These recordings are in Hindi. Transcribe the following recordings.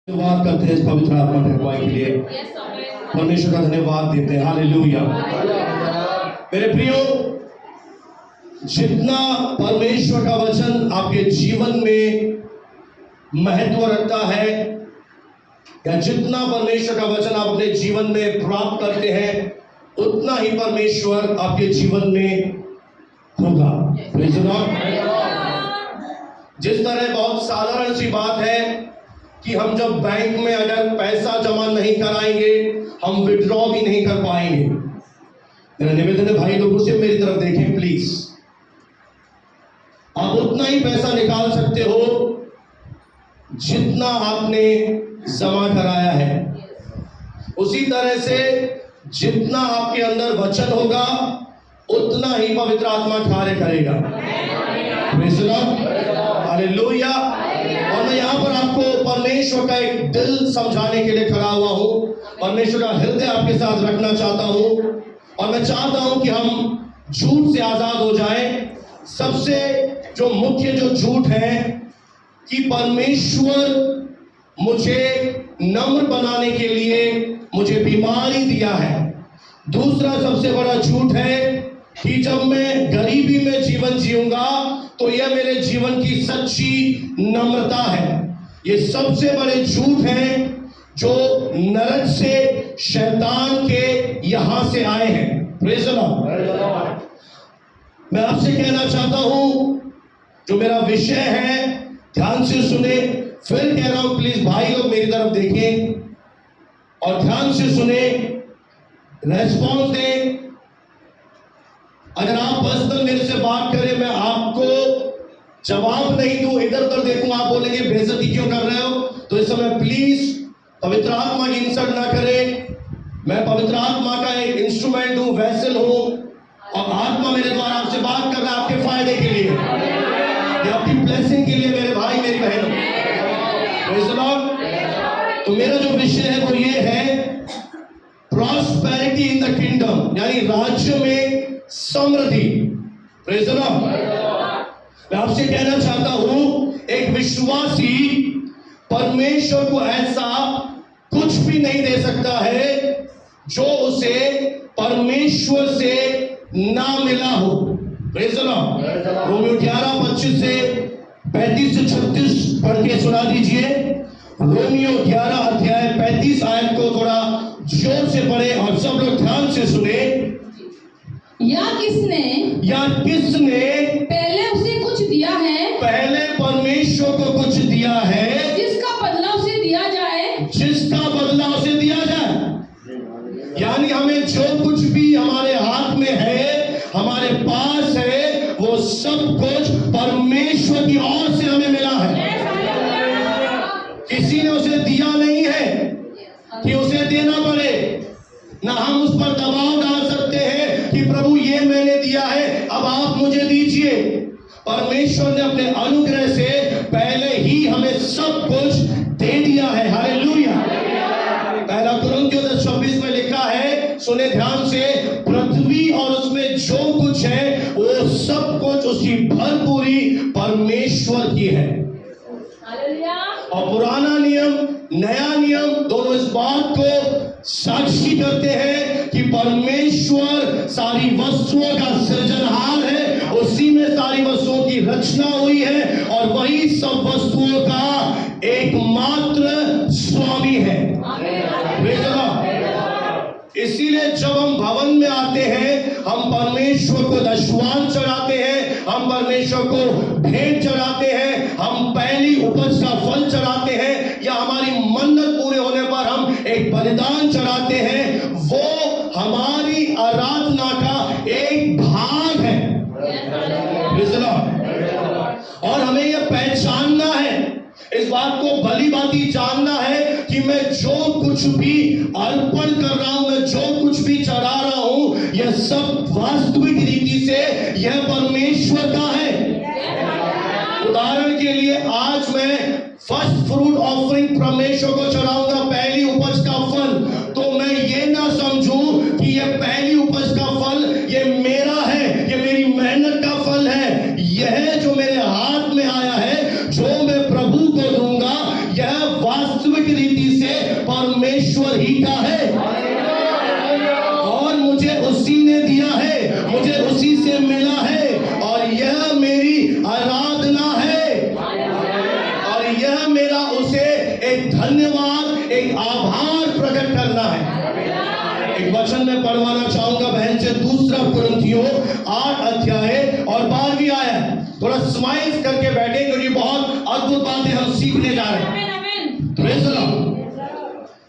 धन्यवाद करते हैं इस पवित्र आत्मा की अगुवाई के लिए। परमेश्वर का धन्यवाद देते हैं। हालेलुया। मेरे प्रियो, जितना परमेश्वर का वचन आपके जीवन में महत्व रखता है, या जितना परमेश्वर का वचन आप अपने जीवन में प्राप्त करते हैं, उतना ही परमेश्वर आपके जीवन में होगा। Praise the Lord. जिस तरह बहुत साधारण सी बात है कि हम जब बैंक में अगर पैसा जमा नहीं कराएंगे, हम विड्रॉ भी नहीं कर पाएंगे। मेरा निवेदन है भाई लोगों से, मेरी तरफ देखें प्लीज। आप उतना ही पैसा निकाल सकते हो जितना आपने जमा कराया है। उसी तरह से जितना आपके अंदर वचन होगा, उतना ही पवित्र आत्मा कार्य करेगा। Praise the lord. हालेलुया। और मैं यहाँ पर आपको परमेश्वर का एक दिल समझाने के लिए खड़ा हुआ हूँ। परमेश्वर का हृदय आपके साथ रखना चाहता हूँ, और मैं चाहता हूँ कि हम झूठ से आजाद हो जाएं। सबसे जो मुख्य जो झूठ है कि परमेश्वर मुझे नम्र बनाने के लिए मुझे बीमारी दिया है। दूसरा सबसे बड़ा झूठ है कि जब मैं गरीबी में जीवन जीऊंगा तो यह मेरे जीवन की सच्ची नम्रता है। ये सबसे बड़े झूठ हैं जो नरक से, शैतान के यहां से आए हैं। Praise the Lord. मैं आपसे कहना चाहता हूं, जो मेरा विषय है ध्यान से सुने। फिर कह रहा हूं, प्लीज भाई लोग मेरी तरफ देखें और ध्यान से सुने, रेस्पॉन्स दें। अगर आप पर्सनल मेरे से बात करें, मैं आपको जवाब नहीं दूं, इधर उधर देखूं, आप बोलेंगे बेइज्जती क्यों कर रहे हो, तो इस समय प्लीज पवित्र आत्मा की इंसल्ट ना करें। मैं पवित्र आत्मा का एक इंस्ट्रूमेंट हूं, वैसल हूं, और आत्मा मेरे द्वारा आपसे बात कर रहा है आपके फायदे के लिए, या आपकी ब्लेसिंग के लिए, मेरे भाई मेरी बहन। Praise the Lord. तो मेरा जो विषय है वो ये है, प्रॉस्पेरिटी इन द किंगडम, यानी राज्य में समृद्धि। Praise the Lord. मैं आपसे कहना चाहता हूं, एक विश्वासी परमेश्वर को ऐसा कुछ भी नहीं दे सकता है जो उसे परमेश्वर से ना मिला हो। Praise the Lord. रोमियो 11:25 से 35 से 36 पढ़ के सुना दीजिए। रोमियो 11 अध्याय 35 आयत को थोड़ा जोर से पढ़े और सब लोग ध्यान से सुने। या किसने पहले उसे कुछ दिया है, पहले परमेश्वर को कुछ दिया है, जिसका बदला उसे दिया जाए। यानी हमें जो कुछ भी हमारे हाथ में है, हमारे पास है, वो सब कुछ परमेश्वर की ओर से हमें मिला है। किसी ने उसे दिया नहीं है कि उसे देना पड़े, ना हम उस पर दबाव डाल सकते हैं कि प्रभु ये मैंने दिया है, अब आप मुझे दीजिए। परमेश्वर ने अपने अनुग्रह से पहले ही हमें सब कुछ दे दिया है। हालेलुया। पहला कुरिन्थियों 10:26 में लिखा है, सुने ध्यान से, पृथ्वी और उसमें जो कुछ है वो सब कुछ उसकी भरपूरी परमेश्वर की है। और पुराना नियम, नया नियम दोनों इस बात को साक्षी करते हैं कि परमेश्वर सारी वस्तुओं का सृजनहार है, उसी में सारी वस्तुओं की रचना हुई है, और वही सब वस्तुओं का एकमात्र स्वामी है। इसीलिए जब हम भवन में आते हैं, हम परमेश्वर को दशवान चढ़ाते हैं, हम परमेश्वर को भेंट चढ़ाते हैं, हम पहली उपज का फल चढ़ाते हैं, या हमारी मन्नत पूरे होने पर हम एक बलिदान चढ़ाते हैं। वो हमारी आराधना का एक भाग है। और हमें यह पहचानना है, इस बात को भली भांति जानना है कि मैं जो कुछ भी अर्पण कर रहा हूं, मैं जो कुछ भी चढ़ा रहा हूं, यह सब वास्तविक रीति से यह परमेश्वर का है। उदाहरण के लिए, आज मैं फर्स्ट फ्रूट ऑफरिंग परमेश्वर को चढ़ाऊंगा, पहली उपज का फल, तो मैं ये ना समझूं कि यह पहली उपज का फल ये मेरा है, ये मेरी मेहनत का फल है। यह जो मेरे हाथ में आया है, जो मैं प्रभु को दूंगा, यह वास्तविक रीति से परमेश्वर ही का है और मुझे उसी ने दिया है, मुझे उसी से मिला है और यह मेरी आराधना है और यह मेरा उसे एक धन्यवाद, एक आभार प्रकट करना है। एक वचन में पढ़वाना चाहूंगा बहन से, दूसरा कुरिन्थियों 8 अध्याय और 12वीं आयत। थोड़ा स्माइल करके बैठे क्योंकि बहुत अद्भुत बातें हम सीखने जा रहे हैं। Praise the Lord.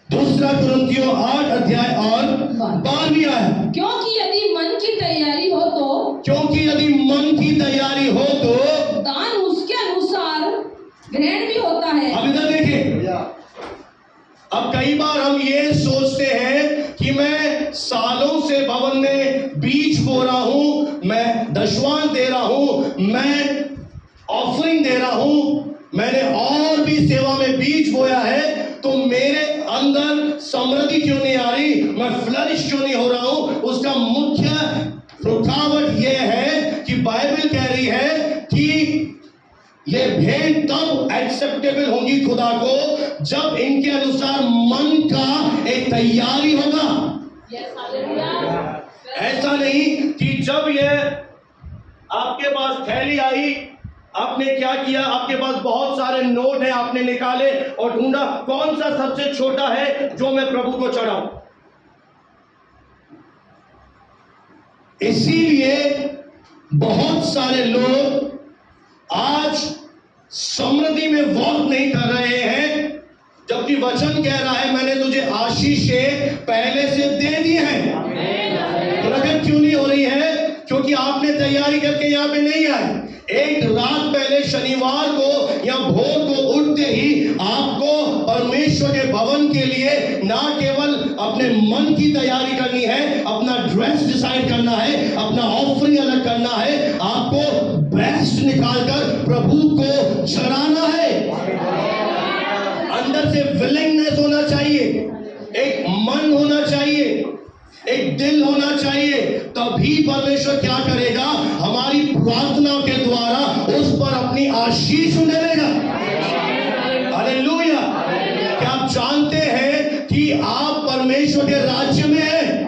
दूसरा कुरिन्थियों 8 अध्याय और 12वीं आयत। क्योंकि यदि मन की तैयारी हो तो दान उसके अनुसार ग्रहण भी होता है। अब इधर देखिए, अब कई बार हम ये सोचते हैं कि मैं सालों से भवन में बीज बो रहा हूं, मैं दशवांश दे रहा हूं, मैं ऑफरिंग दे रहा हूं, मैंने और भी सेवा में बीज बोया है, तो मेरे अंदर समृद्धि क्यों नहीं आ रही, मैं फ्लरिश क्यों नहीं हो रहा हूं? उसका मुख्य रुकावट यह है कि बाइबल कह रही है कि ये भेंट तब एक्सेप्टेबल होंगी खुदा को जब इनके अनुसार मन का एक तैयारी होगा। ऐसा नहीं कि जब ये आपके पास थैली आई, आपने क्या किया, आपके पास बहुत सारे नोट हैं, आपने निकाले और ढूंढा कौन सा सबसे छोटा है जो मैं प्रभु को चढ़ाऊं। इसीलिए बहुत सारे लोग आज समृद्धि में वॉक नहीं कर रहे हैं, जबकि वचन कह रहा है मैंने तुझे आशीषें पहले से दे दी हैं। प्रकट क्यों नहीं हो रही है? क्योंकि आपने तैयारी करके यहाँ पे नहीं आए। एक रात पहले शनिवार को या भोर को उठते ही आपको परमेश्वर के भवन के लिए ना केवल अपने मन की तैयारी करनी है, अपना ड्रेस डिसाइड करना है, अपना ऑफरिंग अलग करना है, आपको बेस्ट निकालकर प्रभु को चढ़ाना है। अंदर से विलिंगनेस होना चाहिए, एक मन होना चाहिए, एक दिल होना चाहिए, तभी परमेश्वर क्या करेगा, हमारी प्रार्थना के द्वारा उस पर अपनी आशीष उड़ेगा। हालेलुया। क्या आप जानते हैं कि आप परमेश्वर के राज्य में हैं?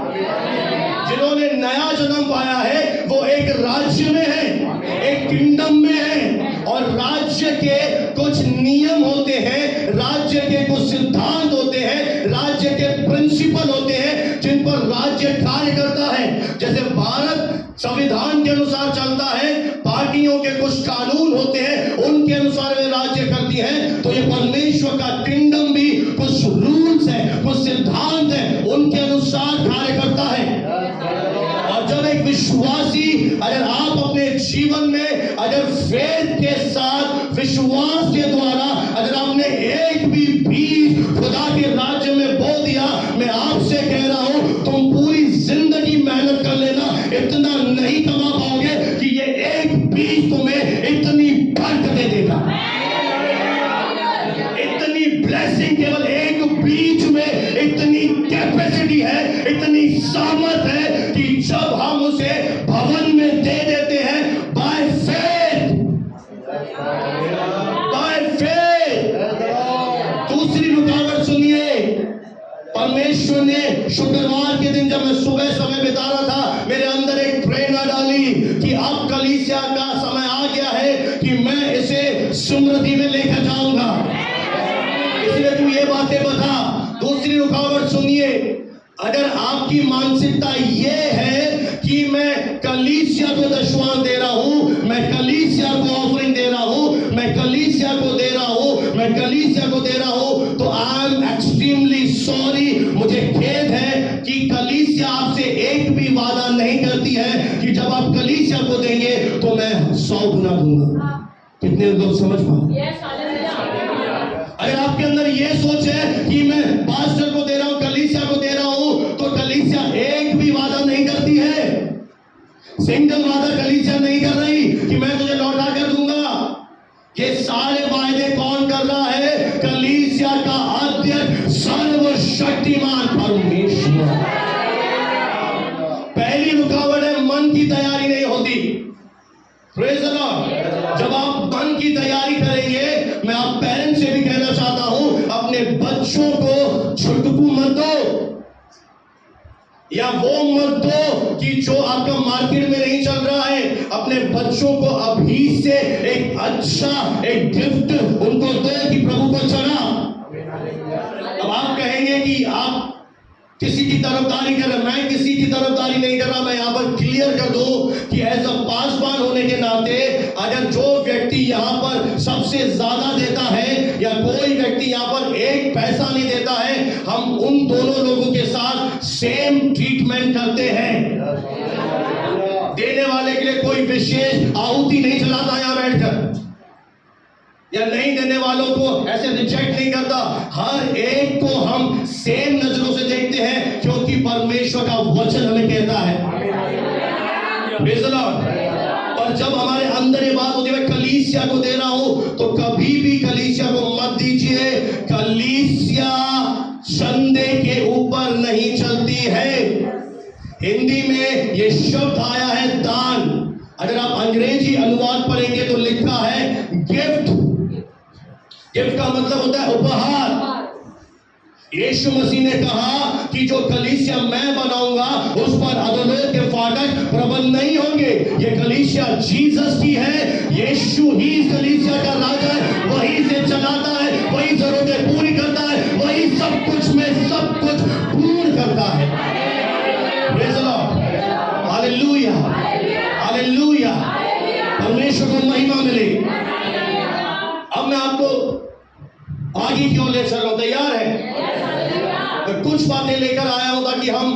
जिन्होंने नया जन्म पाया है वो एक राज्य में है, एक किंगडम में है और राज्य के कुछ नियम होते हैं, राज्य के कुछ सिद्धांत होते हैं, राज्य के प्रिंसिपल होते हैं जिन पर राज्य कार्य करता है। जैसे भारत संविधान के अनुसार चलता है, पार्टियों के कुछ कानून होते हैं, उनके अनुसार वे राज्य करती हैं, तो ये परमेश्वर का किंगडम भी कुछ रूल्स है, कुछ सिद्धांत है, उनके अनुसार कार्य करता है। और जब एक विश्वासी, अगर आप अपने जीवन में अगर फेथ के साथ विश्वास के द्वारा अगर आपने एक भी बीज खुदा के राज्य में बो दिया, मैं आपसे कह रहा हूं तुम पूरी जिंदगी मेहनत कर लेना, इतना नहीं कमा पाओगे कि ये एक बीज तुम्हें इतनी बरकत दे देगा। इतनी ब्लेसिंग केवल एक बीज में इतनी कैपेसिटी है, इतनी सामर्थ है कि जब हम उसे भवन में दे देते हैं बाय फेथ, बाय फेथ। दूसरी रुकावट सुनिए, परमेश्वर ने शुक्रवार के दिन जब मैं सुबह समय बिता रहा था, मेरे अंदर एक प्रेरणा डाली कि अब कलीसिया का समय आ गया है कि मैं इसे समृद्धि में लेकर जाऊंगा, इसलिए तू ये बातें बता। दूसरी रुकावट सुनिए, अगर आपकी मानसिकता ये है कि मैं कलीसिया को दशवांश दे रहा हूं, मैं कलीसिया को ऑफरिंग दे रहा हूं, मैं कलीसिया को दे रहा हूं, मैं कलीसिया को दे रहा हूं, तो आई एम एक्सट्रीमली सॉरी, मुझे खेद है कि कलीसिया आपसे एक भी वादा नहीं करती है कि जब आप कलीसिया को देंगे तो मैं 100 गुना दूंगा। कितने लोग समझ पाओ? अगर आपके अंदर ये सोच है कि मैं पास्टर को दे रहा हूं, कलीसिया को दे रहा हूं, तो कलीसिया एक भी वादा नहीं करती है, सिंगल वादा कलीसिया नहीं कर रही कि मैं तुझे लौटा कर दूंगा। ये सारे वायदे कौन कर रहा है? कलीसिया का अध्यक्ष सर्वशक्तिमान परमेश्वर। पहली रुकावट है मन की तैयारी नहीं होती। Praise the Lord. जब आप मन की तैयारी करेंगे, मैं आप पेरेंट्स से भी कहना चाहता हूं, अपने बच्चों बच्चों को छुटकू मत दो, या वो मत दो कि जो आपका मार्केट में नहीं चल रहा है। अपने बच्चों को अभी से एक अच्छा एक गिफ्ट उनको दो कि प्रभु को चढ़ा। अब आप कहेंगे कि आप किसी की तरफदारी कर रहे, मैं किसी की तरफदारी नहीं कर रहा। मैं यहां पर क्लियर कर दूं कि एज अ पासवान होने के नाते अगर जो व्यक्ति यहां पर सबसे ज्यादा देता है या कोई व्यक्ति यहां पर एक पैसा नहीं देता है, हम उन दोनों लोगों के साथ सेम ट्रीटमेंट करते हैं। देने वाले के लिए कोई विशेष आहुति नहीं चलाता यहां बैठकर, या नहीं देने वालों को ऐसे रिजेक्ट नहीं करता। हर एक को हम सेम नजरों से देखते हैं, क्योंकि परमेश्वर का वचन हमें कहता है। Praise the Lord। और जब हमारे अंदर ये बात होती है मैं कलीसिया को दे रहा हूं, तो कभी भी कलीसिया को मत दीजिए। कलीसिया चंदे के ऊपर नहीं चलती है। हिंदी में ये शब्द आया है दान। अगर आप अंग्रेजी अनुवाद पढ़ेंगे तो लिखा है गिफ्ट। गिफ्ट का मतलब होता है उपहार। यीशु मसीह ने कहा कि जो कलीसिया मैं बनाऊंगा उस पर अधोलोक के फाटक प्रबल नहीं होंगे। ये कलीसिया जीसस की है। यीशु ही इस कलीसिया का राजा है, वही से चलाता है, वही जरूरतें पूरी करता है, वही सब कुछ में सब कुछ पूर्ण करता है। Praise the lord. Hallelujah, hallelujah. परमेश्वर को महिमा मिले। अब मैं आपको आगे की ओर ले चल रहा हूं, तैयार है? मैं कुछ बातें लेकर आया हूं ताकि हम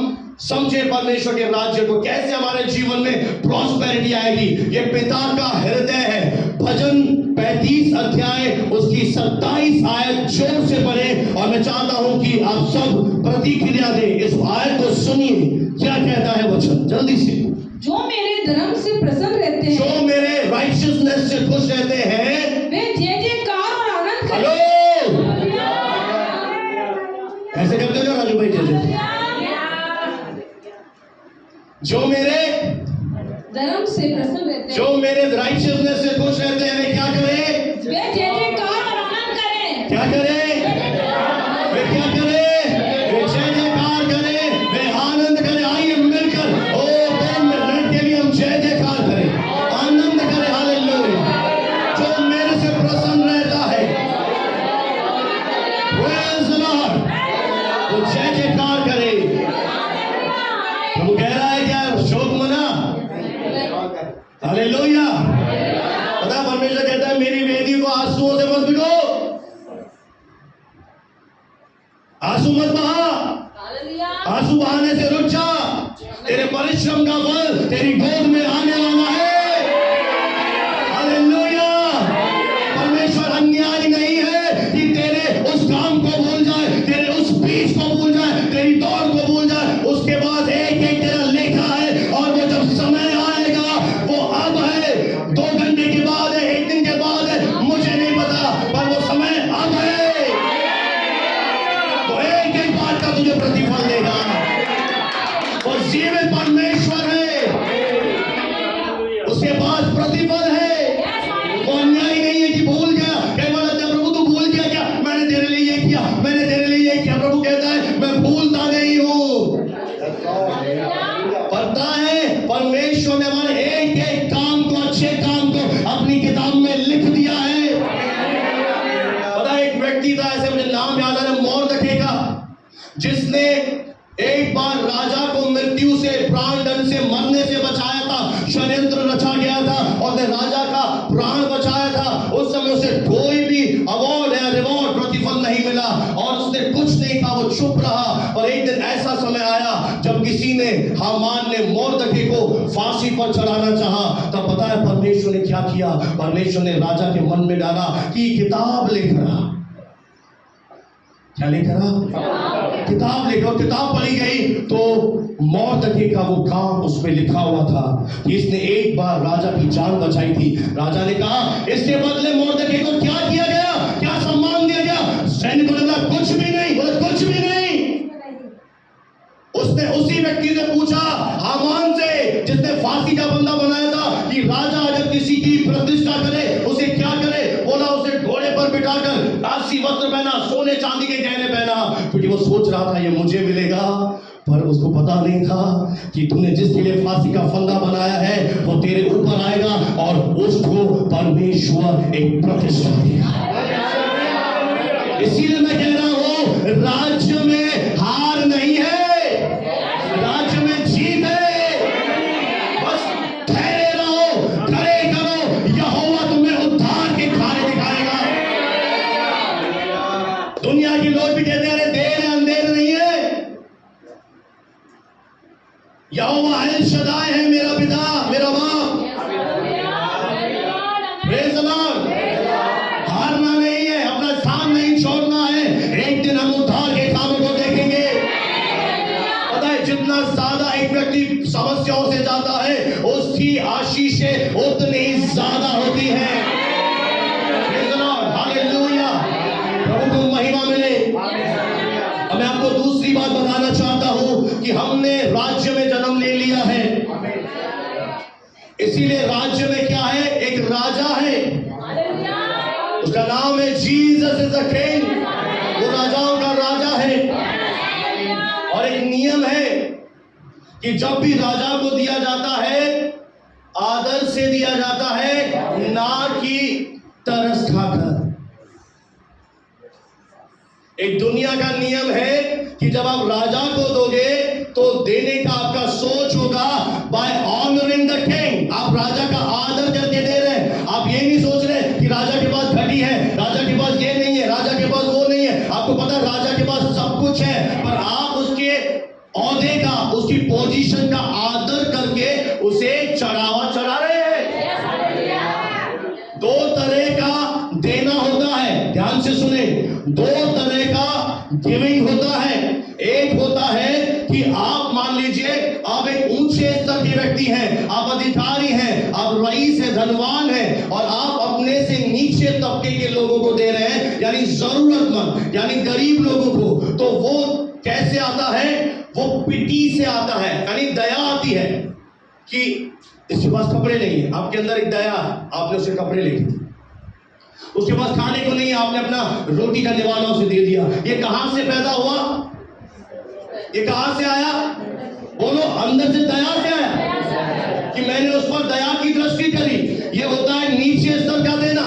समझे परमेश्वर के राज्य को, कैसे हमारे जीवन में प्रॉस्पेरिटी आएगी। ये पिता का हृदय है। भजन 35 अध्याय उसकी 27 आयत जोर से पढ़े, और मैं चाहता हूं कि आप सब प्रतिक्रिया दें। इस आयत को सुनिए, क्या कहता है वचन, जल्दी से। जो मेरे धर्म से प्रसन्न रहते हैं, जो मेरे राइचियसनेस से खुश रहते हैं, वे जय जयकार और आनंद करें। हेलो, ऐसे करते हो राजू भाई? जय। जो मेरे धर्म से प्रसन्न रहते हैं, जो मेरे राइचियसनेस से खुश रहते हैं, वे क्या करें? वे जय जयकार और आनंद करें। क्या करें? वे क्या करें? वे जय जयकार करें, वे आनंद करें। आइए मिलकर 2 मिनट के लिए हम जय जयकार करें, आनंद करें। हालेलुया। जो मेरे से प्रसन्न रहता है, प्रेज़ द लॉर्ड, वो जय जयकार करे। प्रभु कह रहा है क्या शोक मना? हालेलुया। पता परमेश्वर कहता है मेरी वेदी को आंसुओं से मत भिगो, आंसू मत बहा। आंसू बहाने से रुक जा। तेरे परिश्रम का फल तेरी गोद में आने वाला है। हालेलुया। परमेश्वर अन्यायी नहीं है कि तेरे उस काम को भूल जाए, तेरे उस बीच को भूल जाए, तेरी दौड़ को भूल जाए। उसके बाद एक एक तेरा लेखा है, और वो जब समय आएगा वो अब है, 2 घंटे के बाद है, 1 दिन के बाद है, मुझे नहीं पता, पर वो समय अब है। तो एक एक बात का तुझे प्रतिफल देगा। वो जीवित परमेश्वर है, उसके पास प्रतिफल है। वो अन्याय नहीं है कि भूल गया। कई बार लगता है प्रभु तू भूल गया क्या? मैंने तेरे लिए ये किया, मैंने तेरे लिए ये किया। प्रभु कहता है मैं भूलता नहीं हूं। पता है परमेश्वर ने हमारे एक एक काम को, अच्छे काम को अपनी किताब में लिख दिया है। पता है एक व्यक्ति था, ऐसे मुझे नाम याद आ रहा है, मोर्दकै का, जिसने एक बार राजा को मृत्यु से, प्राण दंड से, मरने से बचाया था। षड्यंत्र रचा गया था और उसने राजा का प्राण बचाया था। उस समय उसे कोई भी अवार्ड या रिवॉर्ड प्रतिफल नहीं मिला, और उसने कुछ नहीं कहा, वो चुप रहा। और एक दिन ऐसा समय आया जब किसी ने, हामान ने मोर्दकै को फांसी पर चढ़ाना चाहा। तब पता है परमेश्वर ने क्या किया? परमेश्वर ने राजा के मन में डाला कि किताब लेकर आ। क्या लेकर आ? किताब लेकर। किताब पढ़ी गई तो मोर्दकै का वो काम उसमें लिखा हुआ था कि इसने एक बार राजा की जान बचाई थी। राजा ने कहा इसके बदले मोर्दकै को क्या किया गया, क्या सम्मान दिया गया? सैनिकों ने कहा कुछ भी नहीं। बोले कुछ भी नहीं। उसने उसी व्यक्ति से पूछा, हामान से, जिसने फांसी का बंदा बनाया था, कि राजा अगर किसी की प्रतिष्ठा करे उसे क्या करे? बोला उसे घोड़े पर बिठाकर काशी राजसी वस्त्र पहना, सोने चांदी के गहने पहना, क्योंकि वो सोच रहा था ये मुझे मिलेगा। पर उसको पता नहीं था कि तूने जिसके लिए फांसी का फंदा बनाया है वो तेरे ऊपर आएगा और उसको परमेश्वर एक प्रतिष्ठा देगा। इसीलिए मैं कह रहा हूं, राज्य में हार नहीं है, राज्य में जीत है। बस ठहरे रहो, खड़े करो, यहोवा तुम्हें उद्धार के खाने दिखाएगा। दुनिया के लोग भी कहते हैं देर है, अंधेर नहीं है। यहोवा एल शदाई है, मेरा पिता, मेरा बाप। Praise the Lord. हारना नहीं है, अपना स्थान नहीं छोड़ना है। एक दिन हम उद्धार के कामों को देखेंगे। पता है, जितना ज्यादा एक व्यक्ति समस्याओं से जाता है उसकी आशीषें उतनी ही ज्यादा होती हैं। Praise the lord, hallelujah. प्रभु को महिमा मिले। अब मैं आपको दूसरी बात बताना चाहता हूं कि हमने राज्य में जन्म ले लिया है। इसीलिए राज्य में क्या है, एक राजा है, उसका नाम है जीसस इज द किंग। वो राजाओं का राजा है। और एक नियम है कि जब भी राजा को दिया जाता है आदर से दिया जाता है, ना कि तरस खाकर। एक दुनिया का नियम है कि जब आप राजा को दोगे तो देने का आपका सोच होगा बाय ऑनरिंग द किंग। आप राजा का आदर करके दे रहे हैं। आप ये नहीं सोच रहे कि राजा के पास घड़ी है, राजा के पास ये नहीं है, राजा के पास वो नहीं है। आपको पता है राजा के पास सब कुछ है, पर आप उसके औहदे का, उसकी पोजीशन का आदर करके उसे चढ़ावा चढ़ा रहे हैं। दो तरह का देना होता है, ध्यान से सुने। दो तरह का गिविंग होता है। एक होता है कि आप मान लीजिए आप एक ऊंचे स्तर के व्यक्ति हैं, आप अधिकारी हैं, आप रईस हैं, धनवान हैं, और आप अपने से नीचे तबके के लोगों को दे रहे हैं, यानी जरूरतमंद, यानी गरीब लोगों को। तो वो कैसे आता है, वो पिटी से आता है, यानी दया आती है कि इसके पास कपड़े नहीं है, आपके अंदर एक दया, आपने उसे कपड़े ले दिए। उसके पास खाने को नहीं है, आपने अपना रोटी का निवाला उसे दे दिया। ये कहां से पैदा हुआ, ये कहां से आया? बोलो, अंदर से दया से आया कि मैंने उस पर दया की दृष्टि करी। ये होता है नीचे स्तर का देना,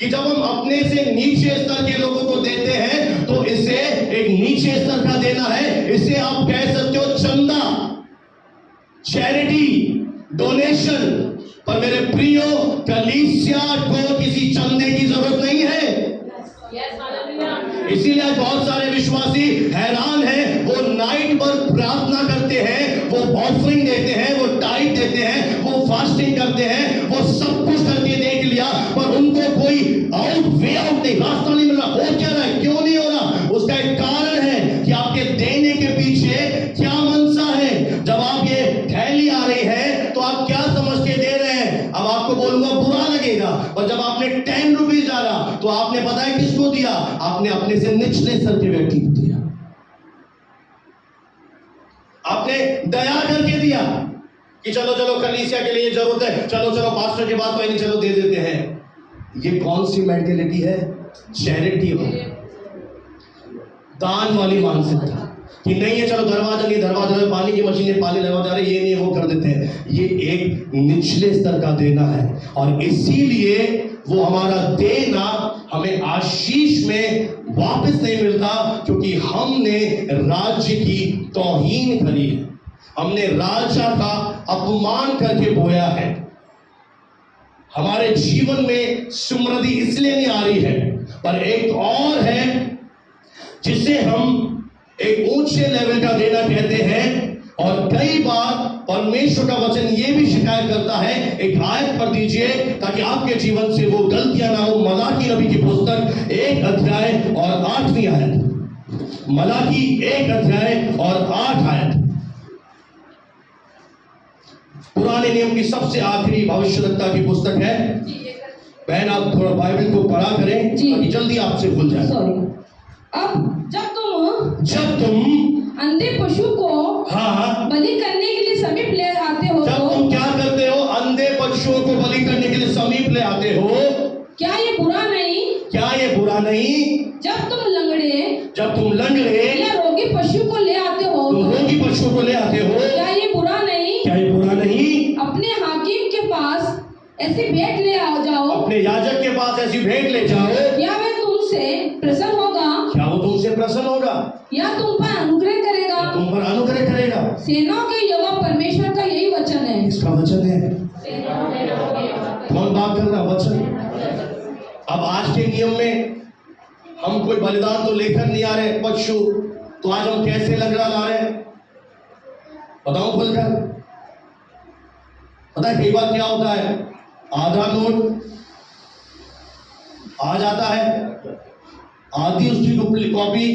कि जब हम अपने से नीचे स्तर के लोगों को देते हैं तो इसे एक नीचे स्तर का देना है। इसे आप कह सकते हो चंदा, चैरिटी, डोनेशन। पर मेरे प्रियो, कलीसिया को किसी चंदे की जरूरत नहीं है। इसीलिए आज बहुत सारे विश्वासी हैरान हैं। वो नाइट पर प्रार्थना करते हैं, वो ऑफरिंग देते हैं, वो टाइट देते हैं, वो फास्टिंग करते हैं, वो सब कुछ करके देख लिया, पर उनको कोई वे आउट नहीं, रास्ता नहीं मिल रहा। हो क्या रहा है, क्यों नहीं हो रहा? उसका एक कारण है कि आपके देने के पीछे क्या मनसा है। जब आप ये थैली आ रही है तो आप क्या समझ के दे रहे हैं? अब आपको बोलूंगा बुरा लगेगा, पर जब आपने 10 रुपीज डाला तो आपने पता है किसको दिया? आपने अपने से निचले स्तर के व्यक्ति को दिया। आपने दया करके दिया कि चलो चलो कलीसिया के लिए जरूरत है, चलो चलो पास्टर के बाद कोई नहीं, चलो दे देते हैं। ये कौन सी मेंटेलिटी है? चैरिटी हो, दान वाली मानसिकता कि नहीं है, चलो दरवाजा नहीं, दरवाजा में पानी की मशीन है, पानी लगवा जा रहे, ये नहीं है, वो कर देते हैं। ये एक निचले स्तर का देना है, और इसीलिए वो हमारा देना हमें आशीष में वापस नहीं मिलता, क्योंकि हमने राज्य की तौहीन करी है, हमने राजा का अपमान करके बोया है। हमारे जीवन में समृद्धि इसलिए नहीं आ रही है, पर एक और है जिसे हम एक ऊंचे लेवल का देना कहते हैं। और कई बार परमेश्वर का वचन ये भी शिकायत करता है, एक आयत पढ़ दीजिए ताकि आपके जीवन से वो गलतियां ना हो। मलाकी नबी की पुस्तक 1 अध्याय और 8वीं आयत। मलाकी 1 अध्याय और 8 आयत। पुराने नियम की सबसे आखिरी भविष्यवक्ता की पुस्तक है। बहन, आप थोड़ा बाइबल को पढ़ा करें ताकि जल्दी आपसे भूल जाए। अब जब तुम अंधे पशु को हाँ बलि करने के लिए समीप ले आते हो, जब तुम क्या करते हो? अंधे पशुओं को बलि करने के लिए समीप ले आते हो। क्या ये बुरा नहीं? क्या ये बुरा नहीं? रोगी पशु को ले आते हो, तुम रोगी पशु को ले आते हो, क्या ये बुरा नहीं? क्या ये बुरा नहीं? अपने हाकिम के पास ऐसी भेंट ले आओ जाओ, अपने याजक के पास ऐसी भेंट ले जाओ, या वे तुमसे प्रसन्न होगा, क्या वो तुमसे प्रसन्न होगा? या तुम पर अनुग्रह करेगा। तुम पर अनुग्रह करेगा। सेनाओं के यहोवा परमेश्वर का यही वचन है। इसका वचन है। कौन बात कर रहा? वचन। अब आज के नियम में हम कोई बलिदान तो लेकर नहीं आ रहे पशु, तो आज हम कैसे लंगड़ा ला रहे हैं? बताओ खुलकर। पता है कई बार क्या होता है, आधा नोट आ जाता है, आधी उसकी डुप्लीकेट कॉपी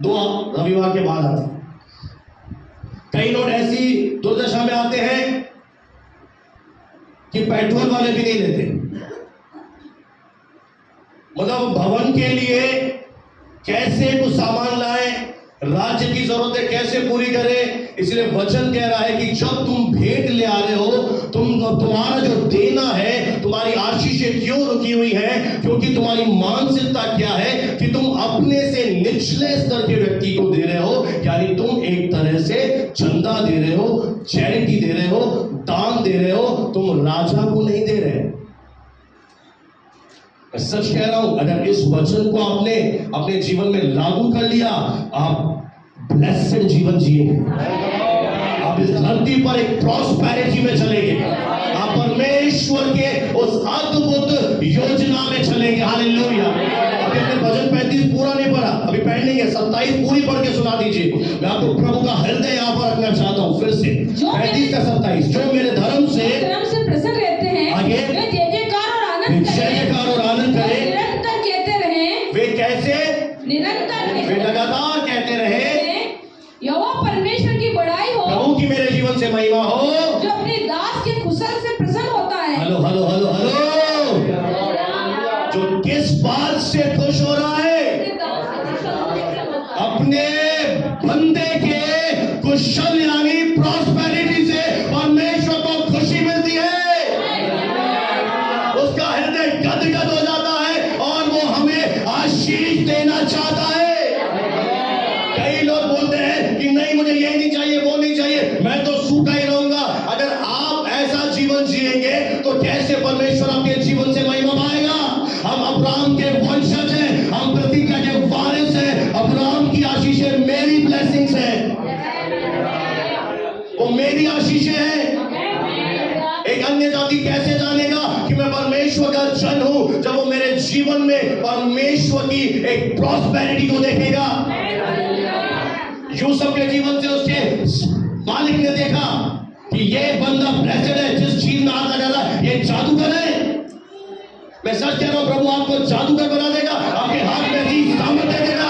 2 रविवार के बाद आती है। कई नोट ऐसी दुर्दशा में आते हैं कि पेट्रोल वाले भी नहीं लेते। मतलब भवन के लिए कैसे कुछ सामान लाए, राज्य की जरूरतें कैसे पूरी करें, इसलिए वचन कह रहा है कि जब तुम भेंट ले आ रहे हो, तुम्हारा जो देना है, तुम्हारी आशीषें क्यों रुकी हुई है? क्योंकि तुम्हारी मानसिकता क्या है कि तुम अपने से निचले स्तर के व्यक्ति को दे रहे हो, यानी तुम एक तरह से चंदा दे रहे हो, चैरिटी दे रहे हो, दान दे रहे हो, तुम राजा को नहीं दे रहे। मैं सच कह रहा हूं, अगर इस वचन को आपने अपने जीवन में लागू कर लिया, आप ब्लेस्ड जीवन जिएंगे। आप इस धरती पर एक प्रॉस्पेरिटी में चलेंगे, आप परमेश्वर के उस अद्भुत योजना में चलेंगे। हालेलुया। अभी हमने भजन 35 पूरा नहीं पढ़ा, अभी पढ़ेंगे। 27 पूरी पढ़ के सुना दीजिए। मैं आपको प्रभु का हृदय यहाँ पर रखना चाहता हूँ फिर से। 35 का 27, जो मेरे धर्म से प्रसन्न रहते हैं, आगे वे जयकार और आनंद करें, निरंतर कहते रहें। वे कैसे? निरंतर, वे लगातार कहते रहे, यहोवा परमेश्वर की बड़ाई हो, प्रभु की मेरे जीवन से महिमा हो, जो अपने दास के कुशल से प्रसन्न होता है। Hello hello hello hello. जो किस बात से खुश हो रहा है? अपने बंदे के कुशल यानी प्रॉस्पेरिटी से परमेश्वर को खुशी मिलती है, उसका हृदय गदगद हो जाता है और वो हमें आशीष देना चाहता है। कई लोग बोलते हैं कि नहीं, मुझे ये नहीं चाहिए, वो नहीं चाहिए, मैं तो सूखा ही रहूंगा। अगर आप ऐसा जीवन जिएंगे तो कैसे परमेश्वर आपके जीवन से महिमा पाएगा? हम अब्राहम के वंशज हैं, हम प्रतिज्ञा के वारिस हैं। अब्राहम की आशीषें मेरी ब्लेसिंग्स हैं, वो मेरी आशीषें हैं। एक अन्य जाति कैसे जानेगा कि मैं परमेश्वर का जन हूं? जब वो मेरे जीवन में परमेश्वर की एक प्रॉस्पेरिटी को देखेगा। यूसुफ के जीवन से उसके मालिक ने देखा कि ये बंदा ब्लेस्ड है, जिस चीज में हाथ लगा रहा है ये जादूगर है। मैं सच कह रहा हूं, प्रभु आपको जादूगर बना देगा, आपके हाथ में ऐसी सामर्थ दे देगा।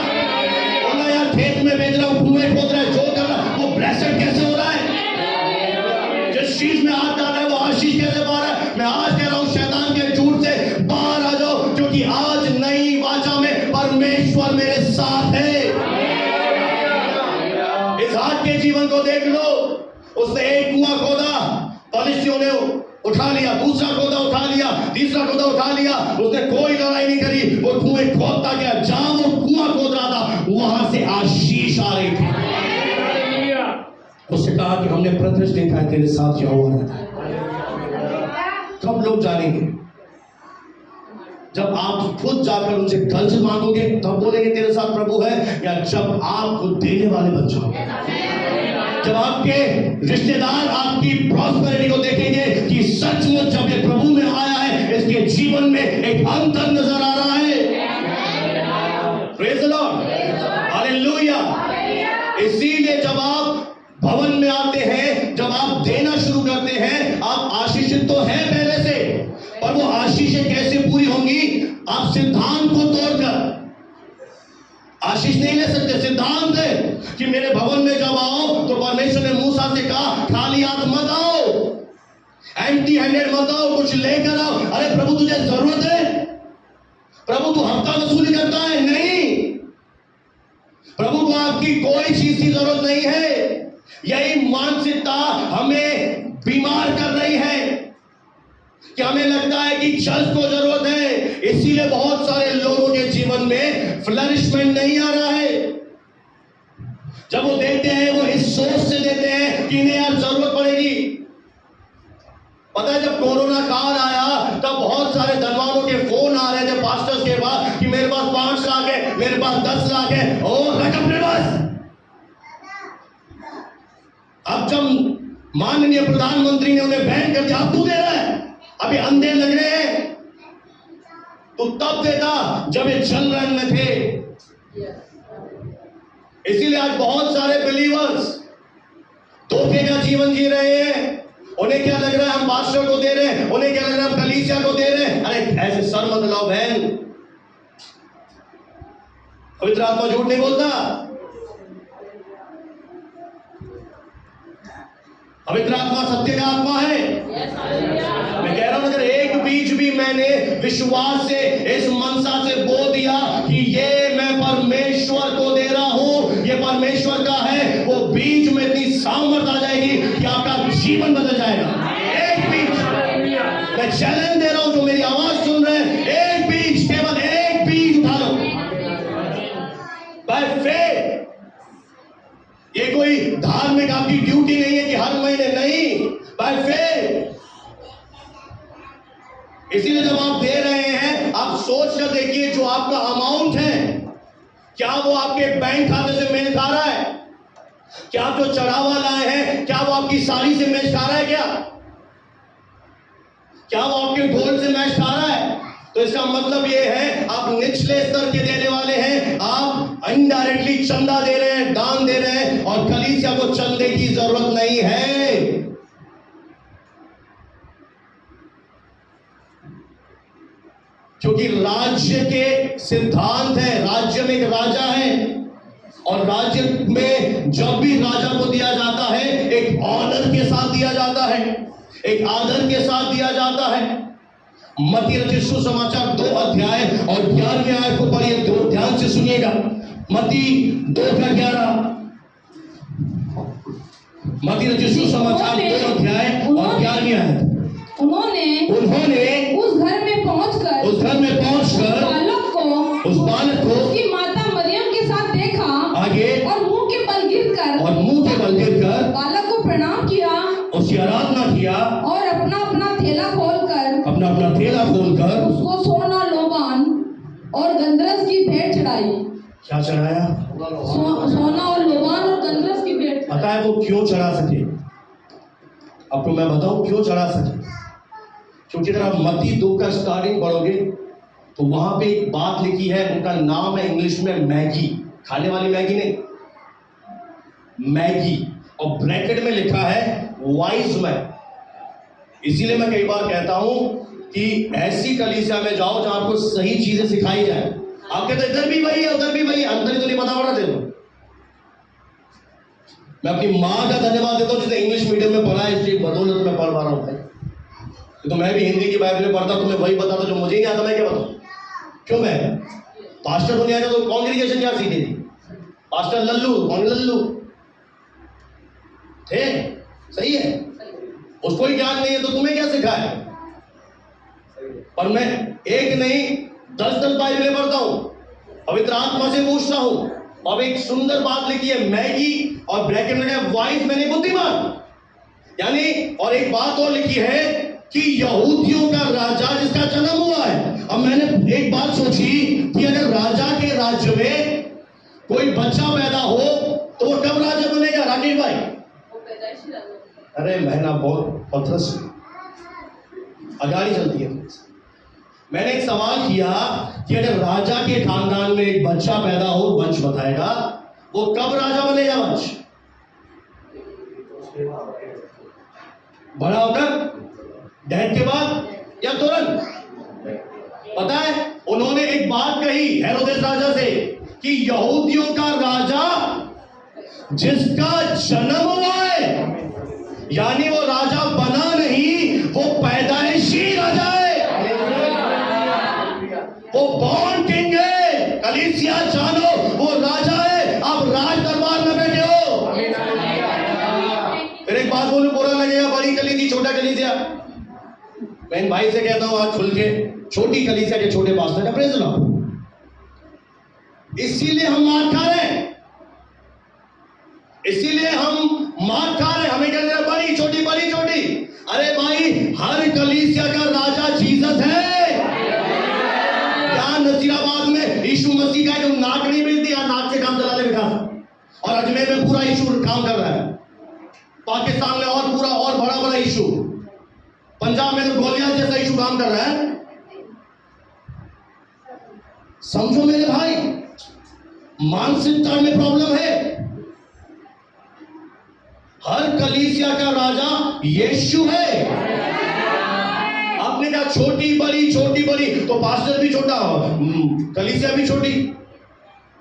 बोला यार, खेत में बेच रहा हूं, कुएं खोद रहा है, जो कर रहा है, वो ब्लेस्ड कैसे हो रहा है? जिस चीज में हाथ डाला है वो आशीष कैसे पा रहा है? मैं आज कह रहा हूं, शैतान के झूठ से बाहर आ जाओ, क्योंकि आज नई वाचा में परमेश्वर मेरे साथ है। इसहाक के जीवन को देख लो, उसने एक कुआं खोदा, पलिश्तियों ने उठा लिया, दूसरा खोदा उठा लिया, तीसरा खोदा उठा लिया, उसने कोई लड़ाई नहीं करी, वो कुएं खोदता गया। जहां वो कुआं खोद रहा था वहां से आशीष आ रही थी। उसने कहा कि हमने प्रत्यक्ष देखा है तेरे साथ क्या हुआ रहता है। कब लोग जानेंगे? जब आप खुद जाकर उनसे कर्ज मांगोगे तब बोलेंगे तेरे साथ प्रभु है, या जब आप खुद देने वाले बन जाओगे, जब आपके रिश्तेदार आपकी प्रॉस्पेरिटी को देखेंगे कि सचमुच जब ये प्रभु में आया है, इसके जीवन में एक अंतर नजर आ रहा है। Praise the lord, hallelujah. इसीलिए जब आप भवन में आते हैं, जब आप देना शुरू करते हैं, आप आशीषित तो है पहले से, पर वो आशीषें कैसे पूरी होंगी? आप सिद्धांत को तोड़कर आशीष नहीं ले सकते। सिद्धांत है कि मेरे भवन में जब आओ तो परमेश्वर ने मूसा से कहा खाली हाथ मत आओ, एम्प्टी हैंडेड मत आओ, कुछ लेकर आओ। अरे प्रभु तुझे जरूरत है? प्रभु तू हफ्ता वसूली करता है? नहीं, प्रभु को आपकी कोई चीज की जरूरत नहीं है। यही मानसिकता हमें बीमार कर रही है कि हमें लगता है कि चर्च को जरूरत है, इसीलिए बहुत सारे लोगों के जीवन में फ्लरिशमेंट नहीं आ रहा है। जब वो देते हैं वो इस सोच से देते हैं कि इन्हें यार जरूरत पड़ेगी। पता है जब कोरोना काल आया तब बहुत सारे धनवानों के फोन आ रहे थे पास्टर्स के पास कि मेरे पास 5 लाख है, मेरे पास 10 लाख है, और रख अपने पास। अब जब माननीय प्रधानमंत्री ने उन्हें बैन कर दिया, अब तू दे रहा है, अभी अंधे लग रहे हैं, तो तब देता जब ये जलरन में थे। इसीलिए आज बहुत सारे बिलीवर्स धोखे का जीवन जी रहे हैं। उन्हें क्या लग रहा है हम पास्टर को दे रहे हैं, उन्हें क्या लग रहा है हम कलीसिया को दे रहे हैं। अरे ऐसे सर मत लाओ बहन, पवित्र आत्मा झूठ नहीं बोलता। पवित्र आत्मा सत्य का आत्मा है। मैं कह रहा हूं अगर एक बीज भी मैंने विश्वास से इस मनसा से बो दिया कि ये मैं परमेश्वर को दे रहा हूं, ये परमेश्वर का है, वो बीज में इतनी सामर्थ आ जाएगी कि आपका जीवन बदल जाएगा। एक बीज, मैं चैलेंज दे रहा हूं जो मेरी आवाज सुन रहे हैं, एक बीज, केवल एक बीज उठा लो बाय फेथ। ये कोई धार्मिक आपकी ड्यूटी नहीं है कि हर महीने, नहीं, बाय फेथ। इसीलिए जब आप दे रहे हैं आप सोच कर देखिए जो आपका अमाउंट है क्या वो आपके बैंक खाते से मेल खा रहा है, क्या आप जो चढ़ावा लाए हैं क्या वो आपकी साड़ी से मैच खा रहा है, क्या वो आपके गोल्ड से मैच खा रहा है। तो इसका मतलब ये है आप निचले स्तर के देने वाले हैं, आप इनडायरेक्टली चंदा दे रहे हैं, दान दे रहे हैं, और कलीसिया को चंदे की जरूरत नहीं है। क्योंकि राज्य के सिद्धांत है, राज्य में एक राजा है, और राज्य में जब भी राजा को दिया जाता है एक ऑनर के साथ दिया जाता है, एक आदर के साथ दिया जाता है। मत्ती रचित सुसमाचार 2 अध्याय और 11वें आयत को पढ़िए, दो ध्यान से सुनिएगा। मत्ती 2:11, मत्ती रचित सुसमाचार 2 अध्याय और 11वीं आयत। उन्होंने उस घर में पहुंचकर उस बालक को उसकी माता मरियम के साथ देखा, आगे, और मुंह के बल गिरकर बालक को प्रणाम किया, उसकी आराधना किया, और अपना अपना थैला खोलकर उसको सोना, लोबान और गंधरस की भेंट चढ़ाई। क्या चढ़ाया? सोना और लोबान और गंधरस की भेंट। पता है वो क्यों चढ़ा सके? आपको मैं बताऊं क्यों चढ़ा सके। क्योंकि अगर आप मत्ती 2 का स्टार्टिंग पढ़ोगे तो वहां पे एक बात लिखी है, उनका नाम है इंग्लिश में मैगी, खाने वाली मैगी नहीं, मैगी, और ब्रैकेट में लिखा है वाइज मैन। इसीलिए मैं कई बार कहता हूं कि ऐसी कलीसिया में जाओ जहां आपको सही चीजें सिखाई जाए। आप कहते इधर भी वही है उधर भी वही है, अंदर ही तो नहीं पता पड़ा देखो। मैं अपनी माँ का धन्यवाद देता हूँ जिसने इंग्लिश मीडियम में पढ़ा है, इसलिए बदौलत में पढ़ पा रहा हूँ भाई। तो मैं भी हिंदी की बाइबल में पढ़ता तो मैं वही बताता जो मुझे ही आता, मैं क्या बताऊँ। क्यों मैं पास्टर को नहीं आता तो कांग्रीगेशन क्या सीखेगी? पास्टर लल्लू, कौन लल्लू थे? सही है, उसको ही ज्ञान नहीं है तो तुम्हें क्या सिखाए? पर मैं एक नहीं 10 बाइबलें पढ़ता हूं, पवित्र आत्मा से पूछता हूं। अब एक सुंदर बात लिखी है मैगी, और ब्रैकेट में वाइज मैंने बुद्धिमान, यानी और एक बात और लिखी है कि यहूदियों का राजा जिसका जन्म हुआ है। अब मैंने एक बात सोची कि अगर राजा के राज्य में कोई बच्चा पैदा हो तो वो कब राजा बनेगा राकेश भाई? अरे महीना बहुत पथरस अगाड़ी चलती है। मैंने एक सवाल किया कि अगर राजा के खानदान में एक बच्चा पैदा हो, वंश बताएगा, वो कब राजा बनेगा वंश? बड़ा होकर, डेथ के बाद या तुरंत? पता है उन्होंने एक बात कही हेरोदेस राजा से कि यहूदियों का राजा जिसका जन्म हुआ है, यानी वो राजा बना नहीं, वो पैदाइशी राजा है, वो बॉर्न किंग है। कलीसिया जानो वो राजा है, आप राज दरबार में बैठे हो। फिर एक बात बोलूं बुरा लगेगा, बड़ी कलीसिया छोटा कलीसिया, मैं इन भाई से कहता हूं आज खुल के, छोटी कलीसिया के छोटे पास्टर का प्रेज लो। इसीलिए हम मार खा रहे हैं। इसीलिए हम मार खा रहे, हमें कहते हैं बड़ी छोटी बड़ी छोटी। अरे भाई, हर कलीसिया का राजा जीसस है। यहाँ नसीराबाद में यीशु मसीह का जो नाक नहीं मिलती, यहाँ नाक से काम चला ले विकास, और अजमेर में पूरा यीशु काम कर रहा है, पाकिस्तान में और पूरा और बड़ा बड़ा यीशु, पंजाब में तो गोलियां जैसा यीशु काम कर रहा है। समझो मेरे भाई, मानसिकता में प्रॉब्लम है। हर कलीसिया का राजा यीशु है। आपने कहा छोटी बड़ी, तो पास्टर भी छोटा हो, कलीसिया भी छोटी।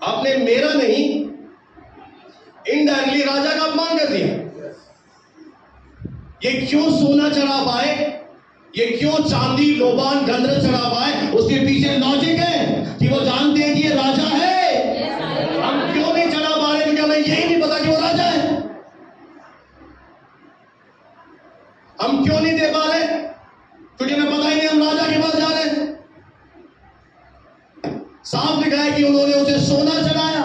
आपने मेरा नहीं, इनडायरेक्टली राजा का अपमान कर दिया। ये क्यों सोना चढ़ा पाए, ये क्यों चांदी लोबान गंधर चढ़ा पाए, उसके पीछे लॉजिक है कि वो जानते हैं कि ये राजा है। हम क्यों नहीं चढ़ा पा रहे, क्योंकि हमें यही नहीं पता कि वो राजा है। हम क्यों नहीं दे पा रहे, क्योंकि हमें पता ही नहीं हम राजा के पास जा रहे हैं। साफ लिखा है कि उन्होंने उसे सोना चढ़ाया,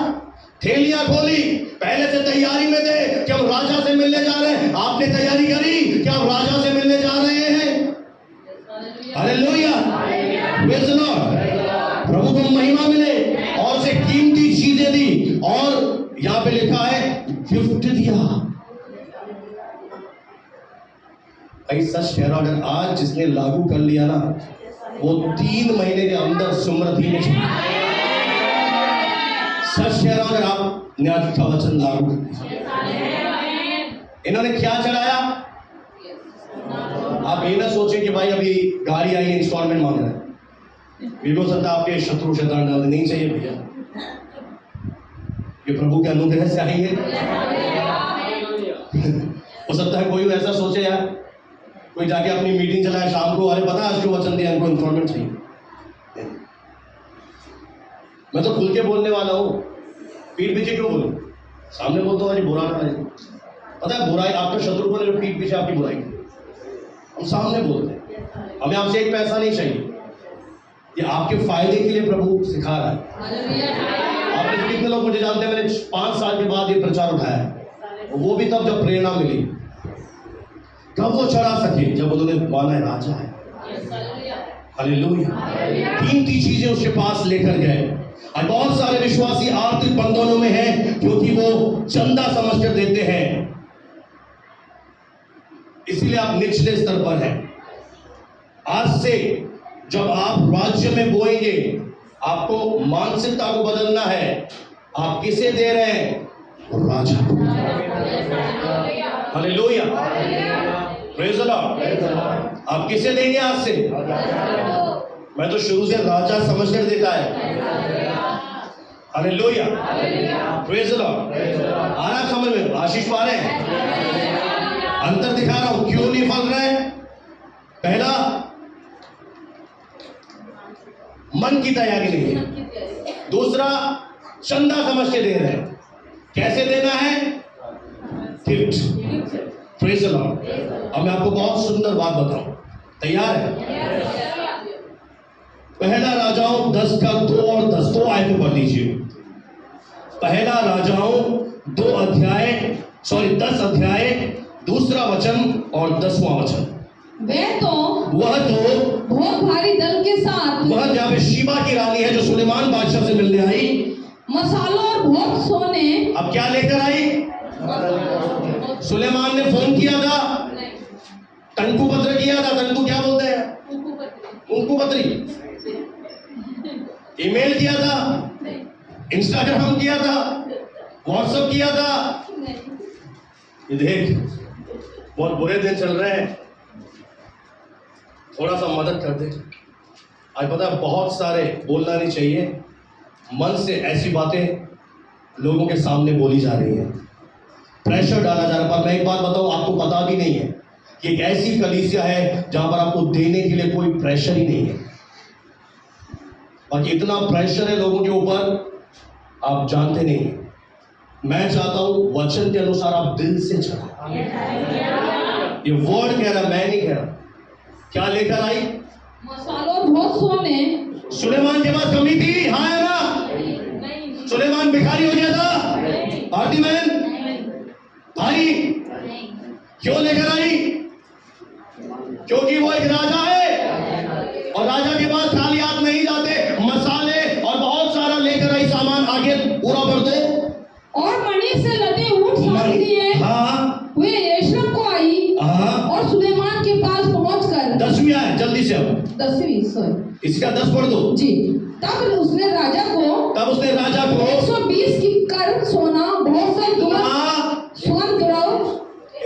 थैलियां खोली, पहले से तैयारी में थे कि हम राजा से मिलने जा रहे हैं। आपने तैयारी करी कि आप राजा से मिलने जा रहे हैं। Hallelujah, praise the lord. प्रभु को महिमा मिले, और उसे कीमती चीजें दी, और यहां पे लिखा है गिफ्ट दिया। भाई सच कह रहा हूं, अगर आज जिसने लागू कर लिया ना, वो 3 महीने के अंदर समृद्धि में चला। सच कह रहा हूं, अगर आपने आज का वचन लागू कर दिया। इन्होंने क्या चढ़ाया? आप ये ना सोचें कि भाई अभी गाड़ी आई है, इंस्टॉलमेंट मांग रहा है। बिल्कुल सकता आपके शत्रु शैतान डाल नहीं चाहिए भैया, ये प्रभु के अनुग्रह से आई है। हो सकता है कोई ऐसा सोचे यार, कोई जाके अपनी मीटिंग चलाए शाम को, अरे पता है आज जो वचन दिया इनको इंस्टॉलमेंट चाहिए। मैं तो खुल के बोलने वाला हूँ, पीठ पीछे क्यों बोलूं? सामने बोलता हूँ अरे बुरा ना है। पता है बुराई आपका शत्रु को नहीं, पीठ पीछे आपकी बुराई, हम सामने बोलते हैं। हमें आपसे एक पैसा नहीं चाहिए, ये आपके फायदे के लिए प्रभु सिखा रहा है। आपने कितने लोग मुझे जानते हैं, मैंने 5 साल के बाद ये प्रचार उठाया, वो भी तब जब प्रेरणा मिली। कब वो चढ़ा सके? जब उन्होंने माना है राजा है। हालेलुया। कीमती चीजें उसके पास लेकर गए। और बहुत सारे विश्वासी आर्थिक बंधनों में हैं, क्योंकि वो चंदा समझकर देते हैं, इसलिए आप निचले स्तर पर हैं। आज से जब आप राज्य में बोएंगे, आपको मानसिकता को बदलना है। आप किसे दे रहे हैं? राजा। Hallelujah, praise the lord. आप किसे देंगे आज से? मैं तो शुरू से राजा समझकर देता है। Hallelujah, praise the lord. आ रहा समझ में? आशीष पा रहे हैं? अंतर दिखा रहा हूं, क्यों नहीं फल रहे? पहला, मन की तैयारी नहीं है। दूसरा, चंदा समझ के दे रहे हैं। कैसे देना है? गिफ्ट। Praise the Lord. अब मैं आपको बहुत सुंदर बात बताऊं, तैयार है? पहला राजाओं 10 का 2 और 10, 2 आयतें पढ़ लीजिए। पहला राजाओं 10 अध्याय, दूसरा वचन और 10वां वचन। वह तो बहुत भारी दल के साथ, वह जहाँ पे शीबा की रानी है जो सुलेमान बादशाह से मिलने आई, मसालों और बहुत सोने। अब क्या लेकर आई? सुलेमान ने फोन किया था, तंकु पत्र किया था। तंकु क्या बोलते हैं? उनको पत्री। ईमेल किया था, इंस्टाग्राम किया था, व्हाट्सएप किया था। ये देख, बहुत बुरे दिन चल रहे हैं, थोड़ा सा मदद कर दे। आज पता है बहुत सारे, बोलना नहीं चाहिए, मन से ऐसी बातें लोगों के सामने बोली जा रही है, प्रेशर डाला जा रहा है। पर मैं एक बात बताऊं, आपको पता भी नहीं है कि एक ऐसी कलीसिया है जहां पर आपको देने के लिए कोई प्रेशर ही नहीं है। बाकी इतना प्रेशर है लोगों के ऊपर, आप जानते नहीं हैं। मैं चाहता हूं वचन के अनुसार आप दिल से चलो। ये वर्ड कह रहा, मैं नहीं कह रहा। क्या लेकर आई? मसालों और बहुत सोने। सुलेमान के पास कमी थी? हाँ है ना? सुलेमान भिखारी हो गया था? भारती बहन क्यों लेकर आई? क्योंकि वो एक राजा है और राजा के पास खाली हाथ नहीं जाते, मसाले और बहुत सारा लेकर आई सामान। आगे पूरा बढ़ दो। और मणि से लदे ऊंट साथ लिए हाँ वे यरूशलेम को आई हाँ। और सुलेमान के पास पहुंचकर 10वीं आयत जल्दी से, अब 10वीं सॉरी इसका 10 पढ़ दो। जी। तब उसने राजा को 120 की कर सोना बहुत सा सुगंध द्रव्य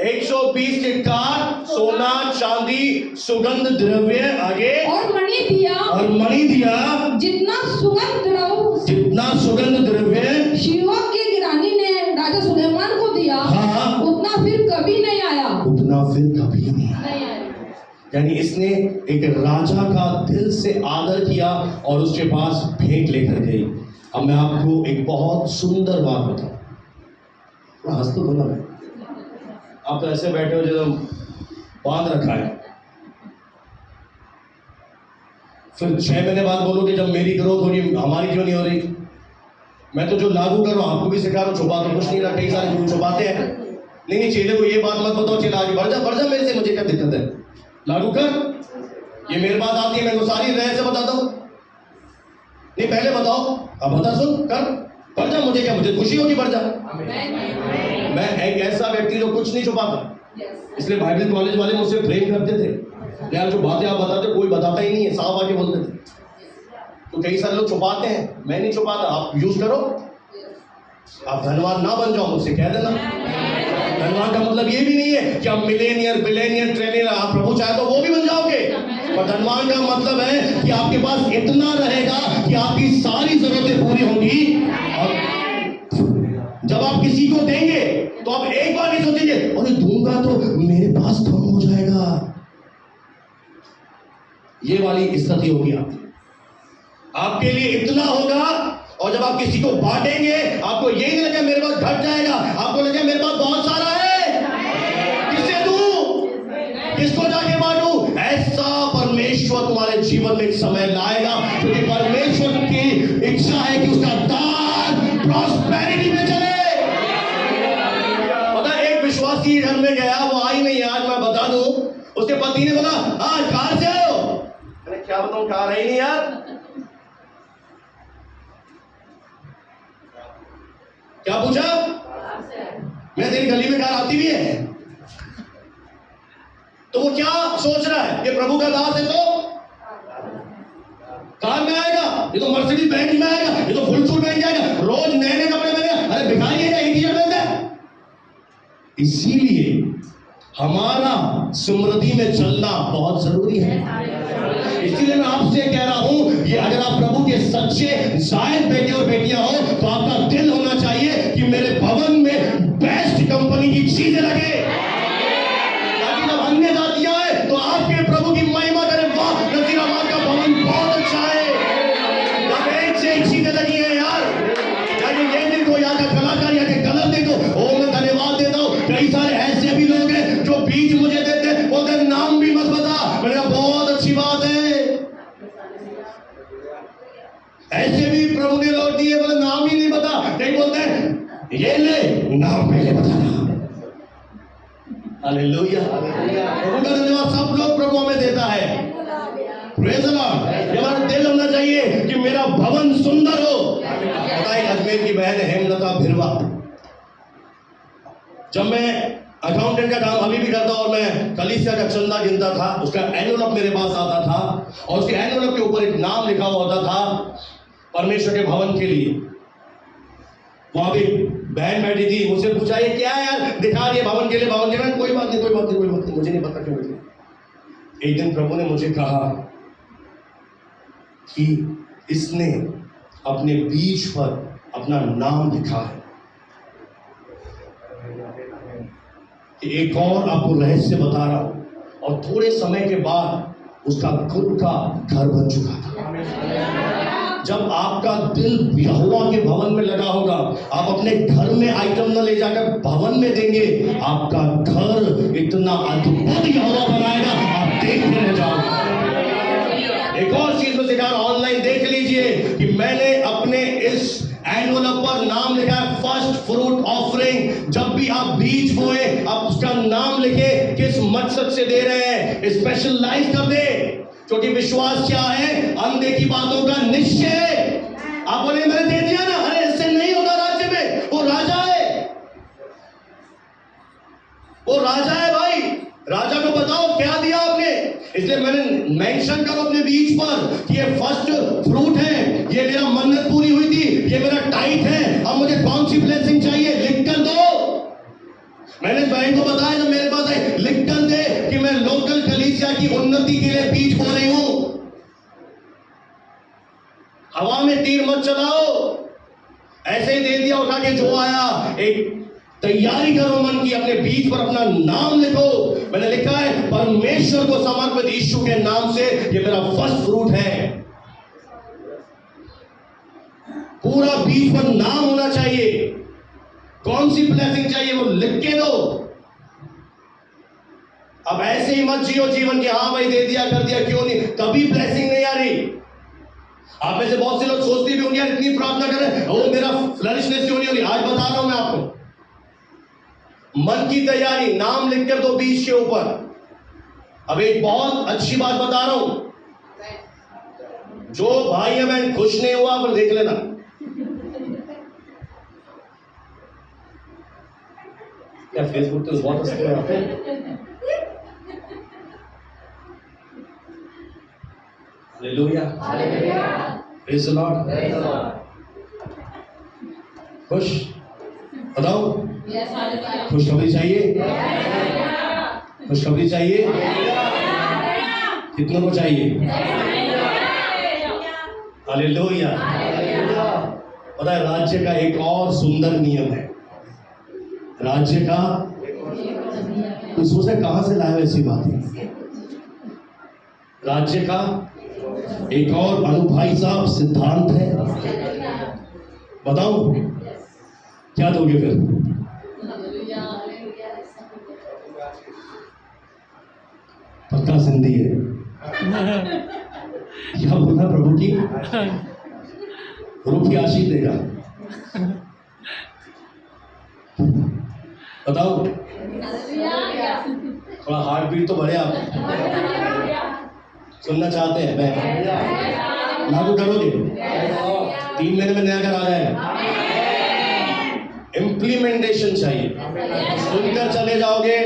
120 के कार सोना चांदी सुगंध द्रव्य, आगे और मणि दिया जितना सुगंध द्रव्य शिवा के रानी ने राजा सुलेमान को दिया, हाँ। उतना फिर कभी नहीं आया। यानी इसने एक राजा का दिल से आदर किया और उसके पास भेंट लेकर गई। अब मैं आपको एक बहुत सुंदर बात बताऊं। हंस तो बोला, मैं आप तो ऐसे बैठे हो जो बांध रखा है। फिर 6 महीने बाद बोलोगे जब मेरी ग्रोथ हो रही, हमारी क्यों नहीं हो रही? मैं तो जो लागू कर रहा हूं आपको भी सिखा रहा हूं, छुपा तो कुछ नहीं रहा। कई सारे गुरु छुपाते हैं। नहीं, चेले को ये बात मत बताओ, चेला आगे बढ़ जा मेरे से, मुझे क्या दिक्कत है, लागू कर। ये मेरे बात आती है, मैं को सारी रह से बता दो। नहीं पहले बताओ, अब बता, सुन कर बढ़ जा, मुझे क्या, मुझे खुशी होगी, बढ़ जा। मैं एक ऐसा व्यक्ति जो कुछ नहीं छुपाता, इसलिए बाइबल कॉलेज वाले मुझसे प्रेम करते थे। यार जो बातें आप बताते कोई बताता ही नहीं है, साफ आके बोलते थे। तो कई सारे लोग छुपाते हैं, मैं नहीं छुपाता। आप यूज करो, आप धनवान ना बन जाओ, मुझसे कह देना। धनवान का मतलब ये भी नहीं है कि आप मिलेनियर बिलेनियर ट्रेनियर, आप प्रभु चाहे तो वो भी बन जाओगे। पर धनवान का मतलब है कि आपके पास इतना रहेगा कि आपकी सारी जरूरतें पूरी होंगी। और जब आप किसी को देंगे तो आप एक बार नहीं सोचेंगे अरे दूंगा तो मेरे पास कम हो जाएगा। ये वाली स्थिति होगी आपके लिए इतना होगा। और जब आप किसी को बांटेंगे आपको ये नहीं लगेगा मेरे पास घट जाएगा, आपको लगेगा मेरे पास बहुत सारा है, किससे दूं, किसको जाके बांटूं। ऐसा परमेश्वर तुम्हारे जीवन में एक समय लाएगा, क्योंकि परमेश्वर की इच्छा है कि उसका दान प्रॉस्पेरिटी में चले। पता एक विश्वासी घर में गया, वो आई नहीं, आज मैं बता दूं। उसके पति ने बोला आज कार से आए हो? मैंने क्या बताऊं, कार है ही नहीं यार। क्या पूछा? मैं तेरी गली में कार आती भी है। तो वो क्या सोच रहा है, ये प्रभु का दास है तो कार में आएगा, ये तो मर्सिडीज बेंज में आएगा, ये तो फुल सूट पहन जाएगा, रोज नए नए कपड़े पहनेगा। अरे भिखारी है, एक टी-शर्ट पहनता है। इसीलिए हमारा स्मृति में चलना बहुत जरूरी है। इसीलिए मैं आपसे कह रहा हूं, ये अगर आप प्रभु के सच्चे जायद बेटे और बेटियां हो तो आपका दिल होना चाहिए कि मेरे भवन में बेस्ट कंपनी की चीजें लगे, ताकि जब अन्य जातियां है तो आपके प्रभु की महिमा करें, वाह नजीराबाद का भवन बहुत अच्छा है, जब एक से एक चीजें लगी है यार। यानी ये दिन को यहाँ का कलाकार या के कलर देखो, ओ मैं धन्यवाद देता हूँ। कई सारे ऐसे भी लोग हैं जो बीज मुझे देते, बोलते नाम भी मत बता। मैंने कहा बहुत अच्छी बात है। ऐसे भी प्रभु ने लौट दिए, बोले नाम ही नहीं बता, नहीं बोलते ये ले नाम पहले बताना। हालेलुया, प्रभु का धन्यवाद। सब लोग प्रभु हमें देता है, प्रेज़ द लॉर्ड। ये हमारा दिल होना चाहिए कि मेरा भवन सुंदर हो। बताइए अजमेर की बहन हेमलता भिरवा, जब मैं अकाउंटेंट का काम अभी भी करता और मैं कलीसिया का चंदा गिनता था, उसका एनवलप मेरे पास आता था और उसके एनवलप के ऊपर एक नाम लिखा हुआ होता था परमेश्वर के भवन के लिए। वहां भी बहन बैठी थी, मुझसे पूछा ये क्या है यार, दिखा रही है भवन के लिए, भवन के लिए। कोई बात नहीं, कोई बात नहीं, कोई बात नहीं, मुझे नहीं पता क्यों बैठी। एक दिन प्रभु ने मुझे कहा कि इसने अपने बीज पर अपना नाम लिखा है। एक और आपको रहस्य बता रहा हूं, और थोड़े समय के बाद उसका खुद का घर बन चुका था। जब आपका दिल यहोवा के भवन में लगा होगा, आप अपने घर में आइटम न ले जाकर भवन में देंगे, आपका घर इतना अद्भुत यहोवा बनाएगा, आप देखते रह जाओगे। एक और चीज में सिखा, ऑनलाइन देख लीजिए कि मैंने अपने इस एनवलप पर नाम लिखा है फर्स्ट फ्रूट ऑफरिंग। जब भी आप बीज बोए आप उसका नाम लिखे, किस मकसद से दे रहे हैं, स्पेशलाइज कर दे। क्योंकि विश्वास क्या है? अंधे की बातों का निश्चय। आप बोले मैंने दे दिया ना, अरे इससे नहीं होगा राज्य में। वो राजा है, वो राजा है भाई। राजा को बताओ क्या दिया आपने। इसलिए मैंने मेंशन करो अपने बीच पर कि ये फर्स्ट फ्रूट है, ये मेरा मन्नत पूरी हुई थी, ये मेरा टाइट है, अब मुझे कौन सी ब्लेसिंग चाहिए लिख कर दो। मैंने बहन को बताया जब मेरे पास आए, लिख कर दे कि मैं लोकल कलीसिया की उन्नति के लिए बीज बो रही हूं। हवा में तीर मत चलाओ, ऐसे ही दे दिया उठा के जो आया। एक तैयारी करो मन की, अपने बीज पर अपना नाम लिखो। मैंने लिखा है परमेश्वर को समर्पित यीशु के नाम से ये मेरा फर्स्ट फ्रूट है। पूरा बीज पर नाम होना चाहिए। कौन सी ब्लेसिंग चाहिए वो लिख के दो। अब ऐसे ही मत जियो जीवन की, हाँ भाई दे दिया कर दिया, क्यों नहीं, कभी ब्लेसिंग नहीं आ रही। आप में से बहुत से लोग सोचते भी होंगे यार इतनी प्रार्थना करें, वो मेरा फ्लरिशनेस क्यों नहीं हो रही। आज बता रहा हूं मैं आपको, मन की तैयारी, नाम लिख कर दो बीज के ऊपर। अब एक बहुत अच्छी बात बता रहा हूं, जो भाई है मैं खुश नहीं हुआ पर देख लेना। क्या फेसबुक तो बहुत हंसते हैं आप। Hallelujah, praise the Lord. खुश बताओ, खुशखबरी चाहिए, खुशखबरी चाहिए, कितनों को चाहिए? हालेलुया। पता है राज्य का एक और सुंदर नियम है। राज्य का तो सोचे कहां से लाए ऐसी बातें। राज्य का एक और भाई साहब सिद्धांत है, बताओ क्या दोगे फिर? पक्का सिंधी है क्या बोलना प्रभु की रूप की आशीष देगा। बताओ, थोड़ा हार्ट बीट तो बढ़े। आप सुनना चाहते हैं? मैं लागू करोगे? 3 महीने में नया घर आ जाएगा। इम्प्लीमेंटेशन चाहिए। सुनकर चले जाओगे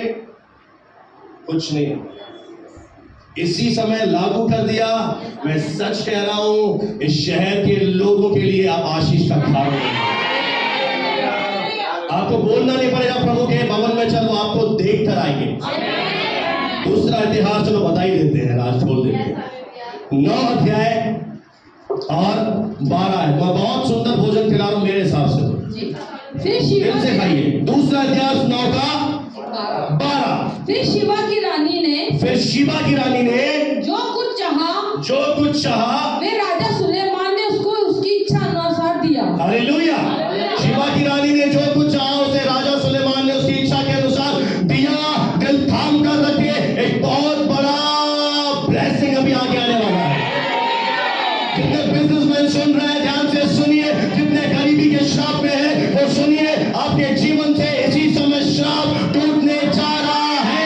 कुछ नहीं, इसी समय लागू कर दिया। मैं सच कह रहा हूं, इस शहर के लोगों के लिए आप आशीष का कारण हैं। आपको बोलना नहीं पड़ेगा प्रभु के भवन में चलो, आपको देख कर आएंगे। दूसरा इतिहास चलो बता ही देते हैं, राज खोल देते हैं। 9 अध्याय और 12 है। मैं बहुत सुंदर भोजन खिला रहा हूं मेरे हिसाब से। दिल से खाइए। दूसरा इतिहास 9 का 12। फिर शिवा की रानी ने जो कुछ चाहा वे राजा सुलेमान ने उसको उसकी इच्छा अनुसार दिया। हालेलुया। शिवा की रानी ने जो कुछ चाहा उसे राजा सुलेमान ने उसकी इच्छा के अनुसार दिया। दिल थाम कर रखिए, एक बहुत बड़ा ब्लेसिंग अभी आगे आने वाला है। जितने बिजनेसमैन सुन रहे हैं ध्यान से सुनिए, जितने गरीबी के श्राप में है वो सुनिए, आपके जीवन से इसी समय श्राप टूटने जा रहा है।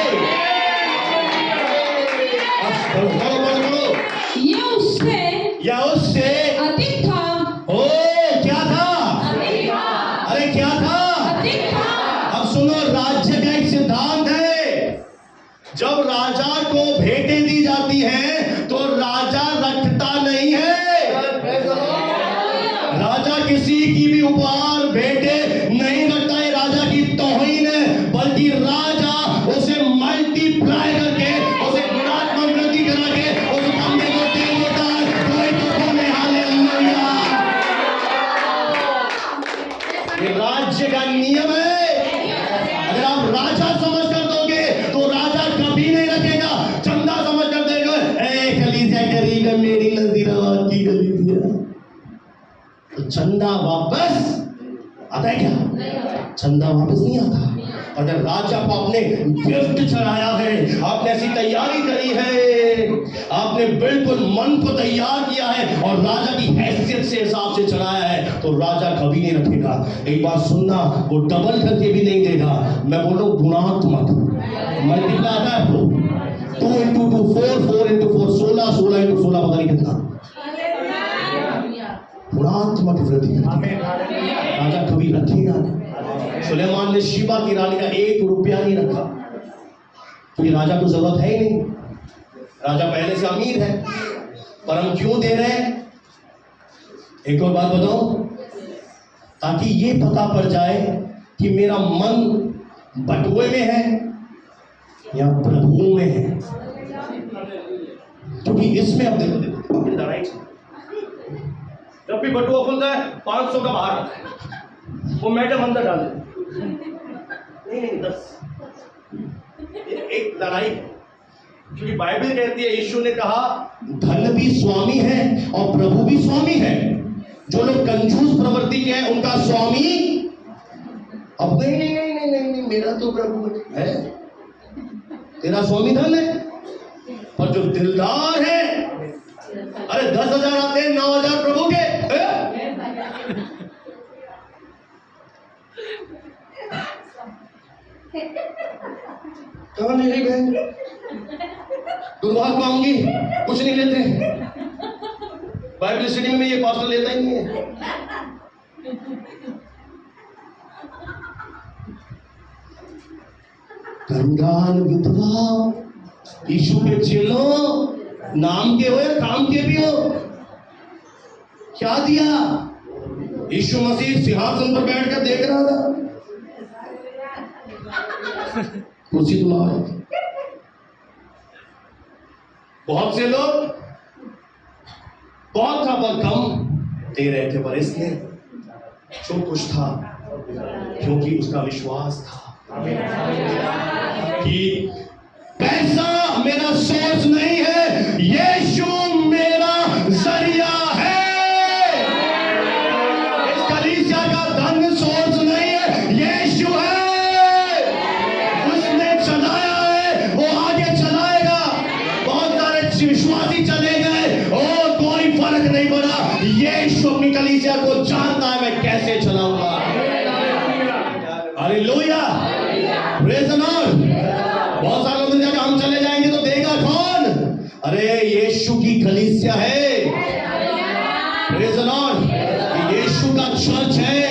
या उससे अधिक था। ओ क्या था? अरे क्या था? अधिक था। अब सुनो, राज्य का एक सिद्धांत है। जब राजा को भेंटें दी जाती हैं तो राजा रखता नहीं है। राजा किसी की भी उपहार भेंटें नहीं रखता है, राजा की तौहीन है। बल्कि राजा उसे मल्टीप्लाई करके, उसे गुणात्मक वृद्धि करा के उस बंदे को दे देता है। हालेलुया। ये राज्य का नियम है। अगर आप राजा समझ कर दोगे तो राजा कभी नहीं रखेगा। चंदा समझ कर देगा, कलीसिया करेगा मेरी नजीराबाद की कलीसिया, तो चंदा वापस आता है क्या? चंदा वापस नहीं आता। अगर राजा को आपने गिफ्ट चढ़ाया है, आपने ऐसी तैयारी करी है, आपने बिल्कुल मन को तैयार किया है और राजा की हैसियत से हिसाब से चढ़ाया है, तो राजा कभी नहीं रखेगा। एक बात सुनना, वो डबल करके भी नहीं देगा। मैं बोल रहा हूं गुणात्मक मल्टीप्लाई आता है आपको, 2 into 2 4, 4 into 4 16, 16 into 16 पता नहीं कितना, गुणात्मक वृद्धि। राजा कभी रखेगा नहीं। सुलेमान ने शीबा की रानी का 1 रुपया नहीं रखा, क्योंकि राजा को जरूरत है ही नहीं, राजा पहले से अमीर है। पर हम क्यों दे रहे हैं? एक और बात बताओ, ताकि ये पता पड़ जाए कि मेरा मन बटुए में है या प्रभु में है। क्योंकि इसमें अब देखो लड़ाई, जब भी बटुआ खुलता है 500 का बाहर आता है, वो मैडम अंदर डाल देती, नहीं 10, एक लड़ाई। क्योंकि बाइबल कहती है, यीशु ने कहा धन भी स्वामी है और प्रभु भी स्वामी है। जो लोग कंजूस प्रवृत्ति के हैं उनका स्वामी अब नहीं, मेरा तो प्रभु है, तेरा स्वामी धन है। पर जो दिलदार है, अरे 10,000 आते हैं, 9,000 प्रभु के। कहाँ ले गए? दुर्भाग्य मांगी, कुछ नहीं लेते। बाइबल स्टडी में ये पास्टर लेता ही नहीं है। कंगाल विधवा, यीशु के चेलों, नाम के हो या काम के भी हो, क्या दिया? यीशु मसीह सिंहासन पर बैठकर देख रहा था, कुर्सी तो लाओ। बहुत से लोग बहुत था पर कम दे रहे थे, पर इसने जो कुछ था, क्योंकि उसका विश्वास था कि पैसा मेरा सोर्स नहीं है, यीशु मेरा जरिया है। इस कलीसिया का धन सोर्स नहीं है, यीशु है। उसने चलाया है, वो आगे चलाएगा। बहुत सारे विश्वासी चले गए, और कोई फर्क नहीं पड़ा। यीशु अपनी कलीसिया को जानता है, मैं कैसे चलाऊंगा। Hallelujah, praise the Lord. बहुत सारे लोग जब हम चले जाएंगे तो देगा कौन? अरे यीशु की कलीसिया है, प्रेज़ द लॉर्ड। यीशु का चर्च है,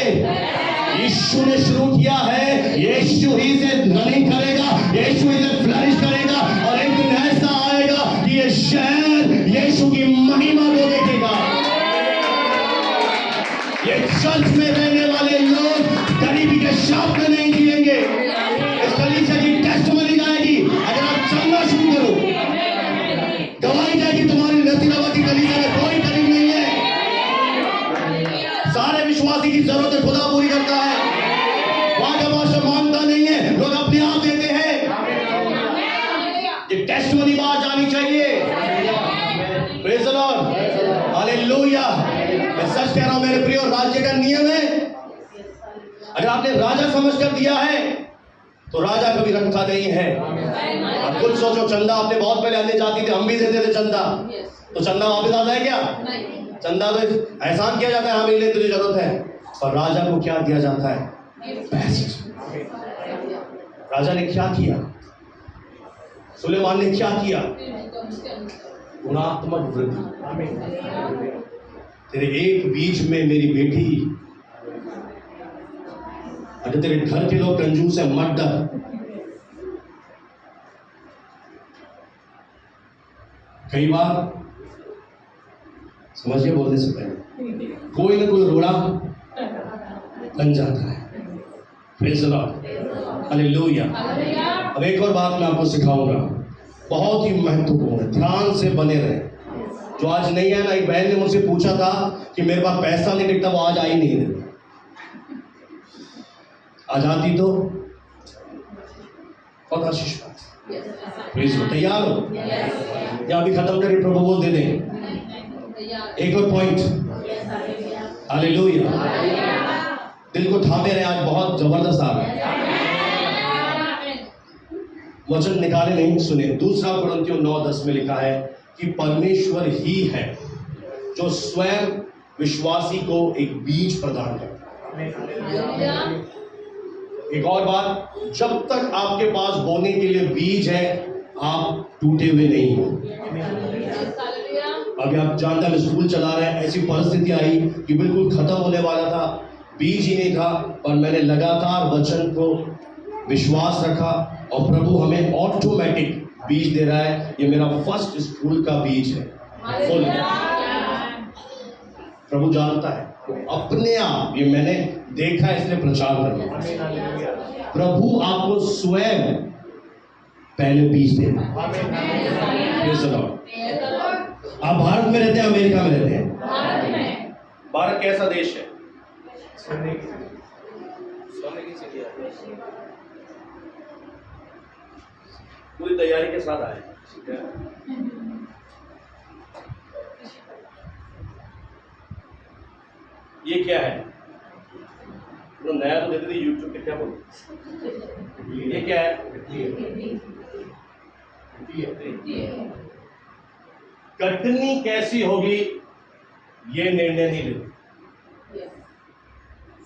यीशु ने शुरू किया है, यीशु ही से रनिंग करेगा, यीशु ही से फ्लरिश करेगा। और एक दिन ऐसा आएगा कि ये शहर यीशु की महिमा को देखेगा। ये चर्च में रहने वाले लोग गरीबी के शाप में नहीं जिएंगे। इस कलीसिया की टेस्टिमनी जाएगी। अगर आप चलना शुरू करो, गवाही जाएगी तुम्हारी नसीराबाद की कलीसिया में कोई गरीब नहीं है। सारे विश्वासी की जरूरतें खुदा पूरी करता है। वहां का मास्टर मांगता नहीं है, लोग अपने आप देते हैं। ये टेस्टिमनी बात जानी चाहिए। Praise the lord, hallelujah. मैं सच कह रहा हूं मेरे प्रियो, राज्य का नियम है, अगर आपने राजा समझकर दिया है तो राजा कभी रखा नहीं है। आप खुद सोचो, चंदा आपने बहुत पहले अन्य जाति थे, हम भी देते थे चंदा, तो चंदा वापस आता है क्या? चंदा तो एहसान किया जाता है, हाँ मिलने तुझे जरूरत है। और राजा को क्या दिया जाता है? पैसे। राजा ने क्या किया? सुलेमान ने क्या किया? गुणात्मक वृद्धि। तेरे एक बीज में मेरी बेटी, अगर तेरे घर के लोग कंजूस है मत डर। कई बार समझिए, बोलने से पहले कोई ना कोई रोड़ा बन जाता है। Praise the lord, hallelujah. अब एक और बात मैं आपको सिखाऊंगा, बहुत ही महत्वपूर्ण है, ध्यान से बने रहे। जो आज नहीं है ना, एक बहन ने मुझसे पूछा था कि मेरे पास पैसा नहीं दिखता, वो आज आई नहीं है। आ जाती तो बहुत आशीष बात। तैयार हो? या अभी खत्म करके प्रभु बोल दे दें। एक और पॉइंट, हालेलुया। दिल को थामे रहे, आज बहुत जबरदस्त आ रहा है। वचन निकाले नहीं, सुने। दूसरा कुरिन्थियों 9:10 में लिखा है कि परमेश्वर ही है जो स्वयं विश्वासी को एक बीज प्रदान करता है। एक और बात, जब तक आपके पास बोने के लिए बीज है, आप टूटे हुए नहीं हो। अभी आप जानते हैं, स्कूल चला रहे हैं, ऐसी परिस्थिति आई कि बिल्कुल खत्म होने वाला था, बीज ही नहीं था, और मैंने लगातार वचन को विश्वास रखा और प्रभु हमें ऑटोमेटिक बीज दे रहा है। ये मेरा फर्स्ट स्कूल का बीज है, फुल। प्रभु जानता है, अपने आप, ये मैंने देखा इसलिए प्रचार करना। प्रभु आपको स्वयं पहले बीज देगा। आप भारत में रहते हैं, अमेरिका में रहते हैं? भारत कैसा देश है? पूरी तैयारी के साथ आए। ये क्या है? तो नया तो देते थे यूट्यूब पे, क्या बोलते? ये क्या है? कटनी कैसी होगी ये निर्णय नहीं लेते।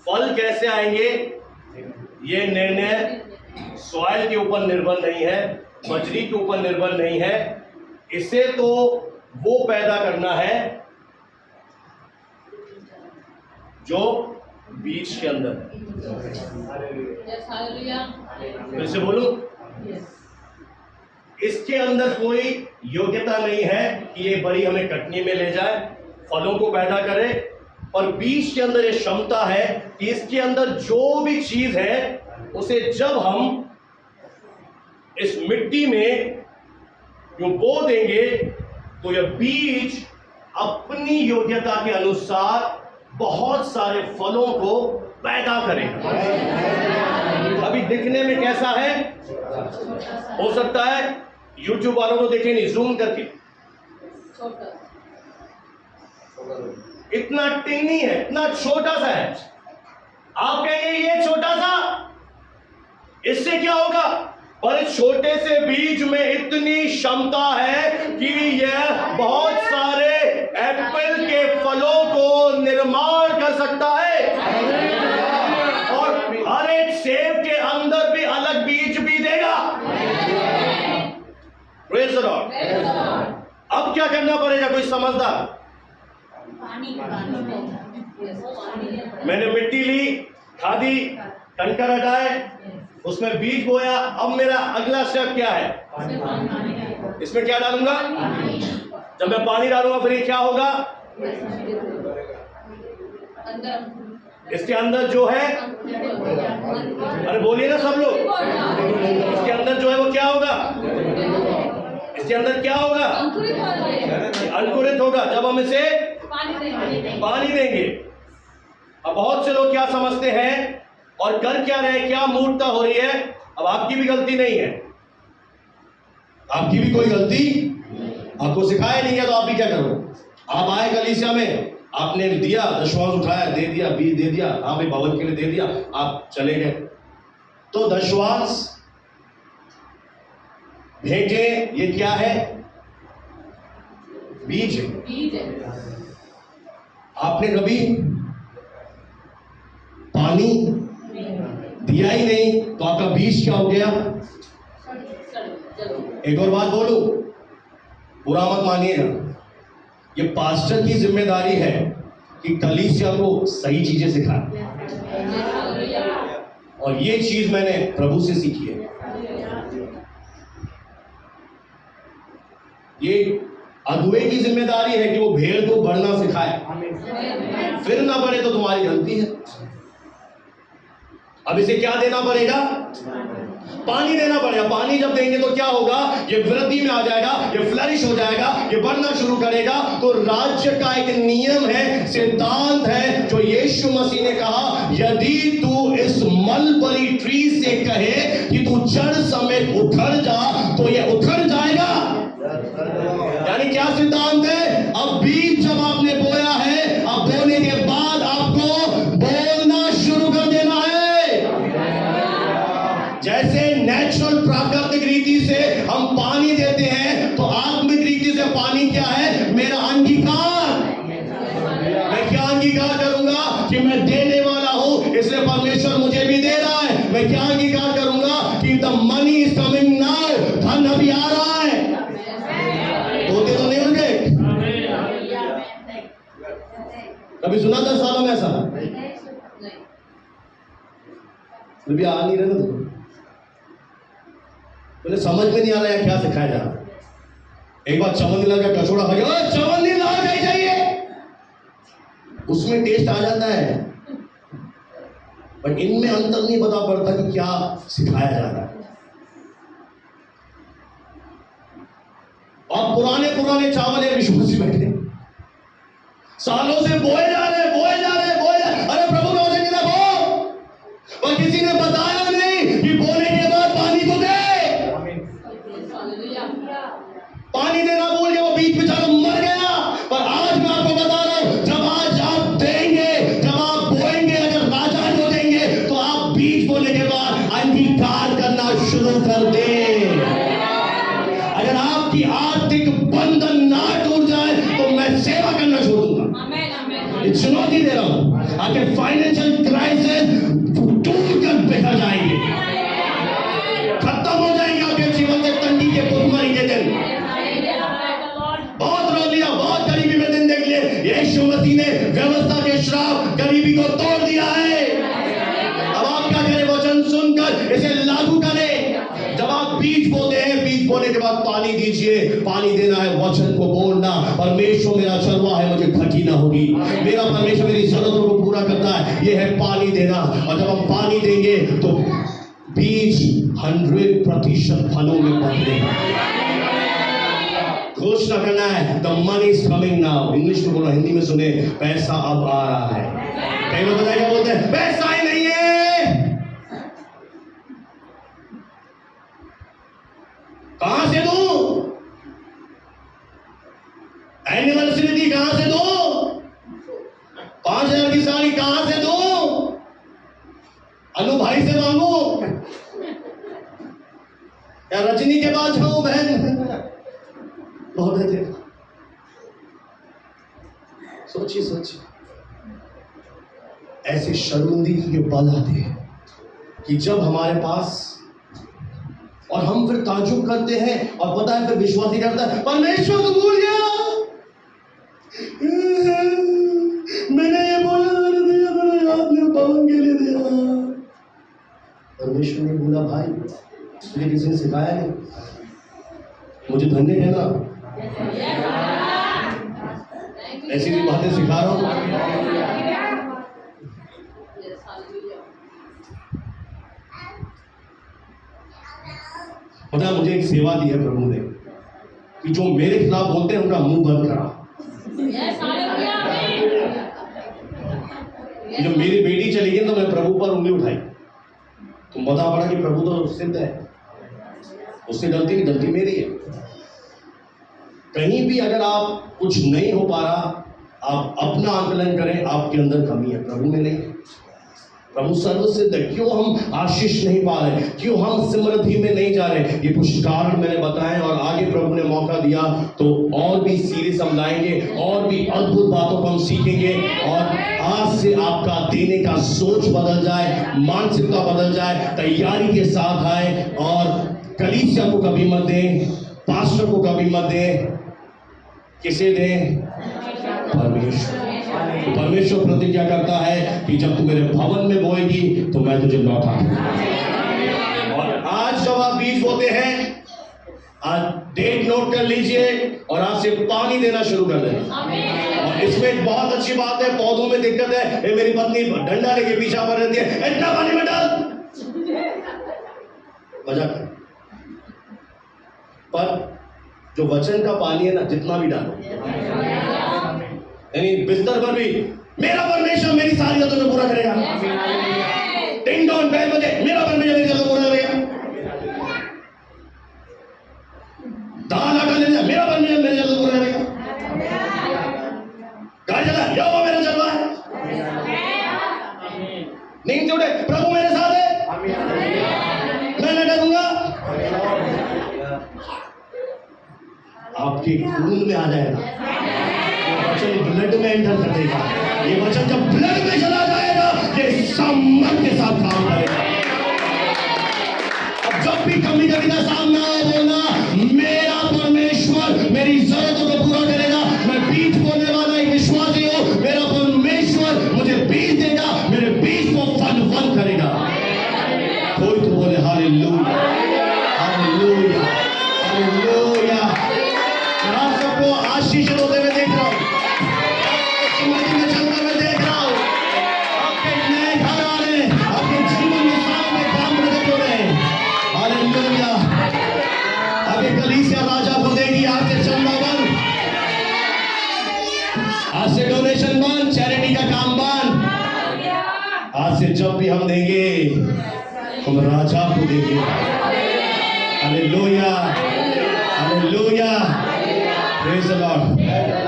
फल कैसे आएंगे ये निर्णय सॉइल के ऊपर निर्भर नहीं है, बजरी के ऊपर निर्भर नहीं है। इसे तो वो पैदा करना है जो बीज के अंदर है। फिर से बोलूं, इसके अंदर कोई योग्यता नहीं है कि ये बड़ी हमें कटनी में ले जाए, फलों को पैदा करे, और बीज के अंदर ये क्षमता है कि इसके अंदर जो भी चीज है उसे जब हम इस मिट्टी में जो बो देंगे तो यह बीज अपनी योग्यता के अनुसार बहुत सारे फलों को पैदा करेगा। अभी दिखने में कैसा है? हो सकता है YouTube वालों को देखें नहीं, जूम करके, इतना टिन्नी है, इतना छोटा सा है। आप कहेंगे ये छोटा सा, इससे क्या होगा? पर इस छोटे से बीज में इतनी क्षमता है कि यह बहुत सारे एप्पल के फलों को निर्माण कर सकता है, और हर एक सेब के अंदर भी अलग बीज भी देगा। Praise the Lord. अब क्या करना पड़ेगा? कोई समझदार? मैंने मिट्टी ली, खादी, कंकर हटाए, उसमें बीज बोया। अब मेरा अगला स्टेप क्या है? इसमें क्या डालूंगा? जब मैं पानी डालूंगा फिर ये क्या होगा? इसके अंदर जो है, अरे बोलिए ना सब लोग, इसके अंदर जो है वो क्या होगा? इसके अंदर क्या होगा? अंकुरित होगा जब हम इसे पानी देंगे। अब बहुत से लोग क्या समझते हैं और कर क्या रहे, क्या मूर्खता हो रही है? अब आपकी भी गलती नहीं है, आपकी भी कोई गलती, आपको सिखाया नहीं गया तो आप भी क्या करो? आप आए कलीसिया में, आपने दिया, दशवांश उठाया, दे दिया, बीज दे दिया, हाँ भाई भवन के लिए दे दिया, आप चले गए। तो दशवांश, भेंटें, ये क्या है? बीज है। आपने कभी पानी दिया ही नहीं तो आपका बीज क्या हो गया? एक और बात बोलूं, बुरा मत मानिएगा, ये पास्टर की जिम्मेदारी है कि कलीसिया को सही चीजें सिखाए, और ये चीज मैंने प्रभु से सीखी है। ये अगुवे की जिम्मेदारी है कि वो भेड़ को बढ़ना सिखाए, फिर ना बढ़े तो तुम्हारी गलती है। अब इसे क्या देना पड़ेगा? पानी देना पड़ेगा। पानी जब देंगे तो क्या होगा? ये वृद्धि में आ जाएगा, ये फ्लरिश हो जाएगा, ये बढ़ना शुरू करेगा। तो राज्य का एक नियम है, सिद्धांत है, जो यीशु मसीह ने कहा, यदि तू इस मलबरी ट्री से कहे कि तू जड़ समेत उखड़ जा, तो ये उखड़ जाएगा। यानी क्या सिद्धांत है? अब बीज जब आपने बोया है, अब बोने के बाद आपको बोलना शुरू कर देना है। जैसे नेचुरल नेचुरल प्राकृतिक रीति से हम पानी देते हैं, तो आत्मिक रीति से पानी क्या है? मेरा अंगीकार। मैं क्या अंगीकार करूंगा? कि मैं देने वाला हूं, इसलिए परमेश्वर मुझे भी दे रहा है। मैं क्या अंगीकार करूंगा? कि the money is coming now, धन अभी आ रहा है। होते तो नहीं होंगे? कभी सुना 10 सालों में ऐसा? अभी आ नहीं रहे ना, तो समझ में नहीं आ रहा है क्या सिखाया जा रहा है। एक बार चवन्नी का कचौड़ा खा गया, चवन्नी ला चाहिए, उसमें टेस्ट आ जाता है, पर इनमें अंतर नहीं पता पड़ता कि क्या सिखाया जा रहा है। और पुराने चावल है, विश्वासी बैठे सालों से बोए जा रहे। अरे प्रभु ने वचन देखो, पर किसी ने बताया नहीं कि बोने के बाद पानी को दे। पानी देना भूल गया, वो बीच बेचारा मर गया। पर आज मैं आपको बता रहा हूं, जब आज आप देंगे, जब आप बोएंगे, अगर राजा को देंगे, तो आप बीज बोने के बाद अंगीकार करना शुरू कर दें। अगर आपकी आर्थिक बंधन ना टूट जाए, तो मैं सेवा करना छोड़ दूंगा। चुनौती दे रहा हूं, आपके फाइनेंशियल क्राइसिस टूट कर बिखर जाएंगे, खत्म हो जाएंगे आपके जीवन से तंगी के भुखमरी के दिन। बहुत रो लिया, बहुत गरीबी में दिन देख लिए। यीशु मसीह ने व्यवस्था के श्राप गरीबी को तोड़ दिया है। अब आप क्या करें? वचन सुनकर इसे लागू करें। जब आप बीज बोते हैं, बीज बोने के बाद पानी दीजिए। पानी देना है, वचन को बोलना। परमेश्वर मेरा चरवा है, मुझे घटी ना होगी। मेरा परमेश्वर मेरी जरूरतों को पूरा करता है, ये है पानी देना। और जब हम पानी देंगे तो बीज 100% फलों में बदलेगा। घोषणा करना है, the money is coming now. English में बोलो, हिंदी में सुने, पैसा अब आ रहा है। कई लोग बताए क्या बोलते हैं? पैसा ही नहीं है। कहां से दूं? एनिवर्सरी कहां से दूं? 5000 की साड़ी कहां से दूं? अनु भाई से मांगू या रजनी के पास जाऊं? बहन बहुत है। सोचिए, ऐसी शर्मिंदगी के पल आते हैं कि जब हमारे पास, और हम फिर ताजुब करते हैं, और पता है फिर विश्वास ही करता है, परमेश्वर तो भूल गया, मैंने ये बोला दिया, आपने भवन के लिए दिया। परमेश्वर ने बोला, भाई तुझे किसी ने सिखाया नहीं, मुझे धन्य कहना। ऐसी भी बातें सिखा रहा हूं। पता, मुझे एक सेवा दी है प्रभु ने कि जो मेरे खिलाफ बोलते हैं उनका मुंह बंद करा। जब मेरी बेटी चली गई तो मैं प्रभु पर उंगली उठाई, तो पता पड़ा कि प्रभु तो सिद्ध है, उससे गलती मेरी है। कहीं भी अगर आप कुछ नहीं हो पा रहा, आप अपना आकलन करें, आपके अंदर कमी है, प्रभु में नहीं। प्रभु सर्वसिद्ध है। क्यों हम आशीष नहीं पा रहे? क्यों हम समृद्धि में नहीं जा रहे? ये कुछ कारण मैंने बताए, और आगे प्रभु ने मौका दिया तो और भी सीरीज हम लाएंगे, और भी अद्भुत बातों को हम सीखेंगे। और आज से आपका देने का सोच बदल जाए, मानसिकता बदल जाए, तैयारी के साथ आए। और कलीसिया को कभी मत दें, पास्टर को कभी मत दें, किसे दें? परमेश्वर प्रतिज्ञा करता है कि जब तू मेरे भवन में बोएगी तो मैं तुझे लौटा दूंगा। और आज जब आप बीज बोते हैं, आज डेट नोट कर लीजिए और आज से पानी देना शुरू कर दें। और इसमें एक बहुत अच्छी बात है, पौधों में दिक्कत है, ये मेरी पत्नी डंडा लेके पीछा पड़ रहती है, इतना पानी में डाल, मजाक है। पर जो वचन का पानी है ना, जितना भी डालो, यानी बिस्तर पर भी मेरा परमेश्वर मेरी सारी जरूरतों को पूरा करेगा। टिंग टोन बैल बजे, मेरा परमेश्वर मेरी जरूरत पूरा करेगा। दाल आटा ले लिया, मेरा परमेश्वर मेरी जरूरत पूरा करेगा। गाय चला, यहोवा मेरा चरवा है। नींद जुड़े, प्रभु मेरे साथ है, मैं न डरूंगा। आपके खून में आ जाएगा। ये वचन ब्लड में एंटर कर देगा। ये वचन जब ब्लड में चला जाएगा, ये सामर्थ के साथ काम करेगा। अब जब भी कमी का सामना आए, बोलना मेरा परमेश्वर मेरी जरूरतों को पूरा करेगा। मैं बीज बोलने वाला एक विश्वासी हूं, मेरा परमेश्वर मुझे बीज देगा, मेरे बीज को फल करेगा। कोई तो बोले हालेलुया, हालेलुया, हालेलुया। मैं आप सबको आशीष होते हुए देख रहा हूं, समृद्धि में चलते हुए देख रहा हूं। आपके नए घर आ रहे, आपके जीवन में सामने काम प्रकट हो रहे। हालेलुया। अब एक कलीसिया राजा को देगी। आज से चंदा बंद, आज से डोनेशन बंद, चैरिटी का काम बंद। आज से जब भी हम देंगे, हम राजा को देंगे। Hallelujah, hallelujah, praise the Lord.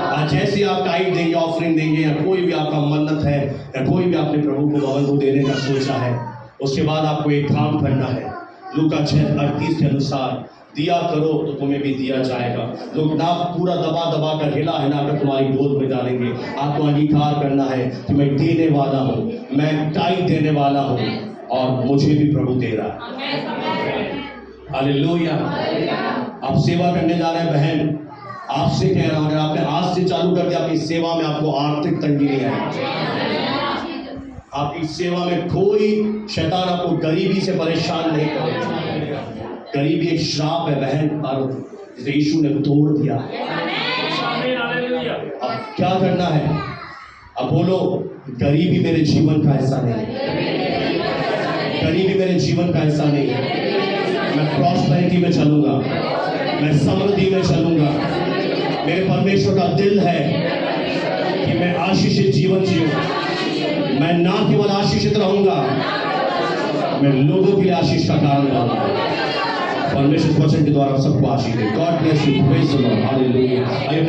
आज जैसे आप टाइप देंगे, ऑफरिंग देंगे, या कोई भी आपका मन्नत है, या कोई भी आपने प्रभु को भवन को देने का सोचा है, उसके बाद आपको एक काम करना है। लूका 6:38 के अनुसार दिया करो तो तुम्हें भी दिया जाएगा। लोग ना पूरा दबा कर हिला कर तुम्हारी गोद में डालेंगे। आपको अंगीकार करना है कि मैं देने वाला हूँ, मैं टाइप देने वाला हूँ, और मुझे भी प्रभु दे रहा है। हालेलुया। आप सेवा करने जा रहे हैं बहन, आपसे कह रहा हूं, अगर आपने आज से चालू कर दिया आपकी सेवा में, आपको आर्थिक तंगी नहीं आएगी। आपकी सेवा में कोई शैतान आपको गरीबी से परेशान नहीं करेगा। गरीबी एक श्राप है बहन, और जिसे यीशु ने तोड़ दिया। अब क्या करना है? अब बोलो, गरीबी मेरे जीवन का हिस्सा नहीं, गरीबी मेरे जीवन का हिस्सा नहीं है। मैं प्रॉस्पेरिटी में चलूंगा, मैं समृद्धि में चलूंगा। मेरे परमेश्वर का दिल है कि मैं आशीषित जीवन जीऊं। मैं ना केवल आशीषित रहूंगा, मैं लोगों के लिए आशीष का कारण रहूंगा। परमेश्वर वचन के द्वारा सबको आशीष दे। God bless you, praise the lord, hallelujah.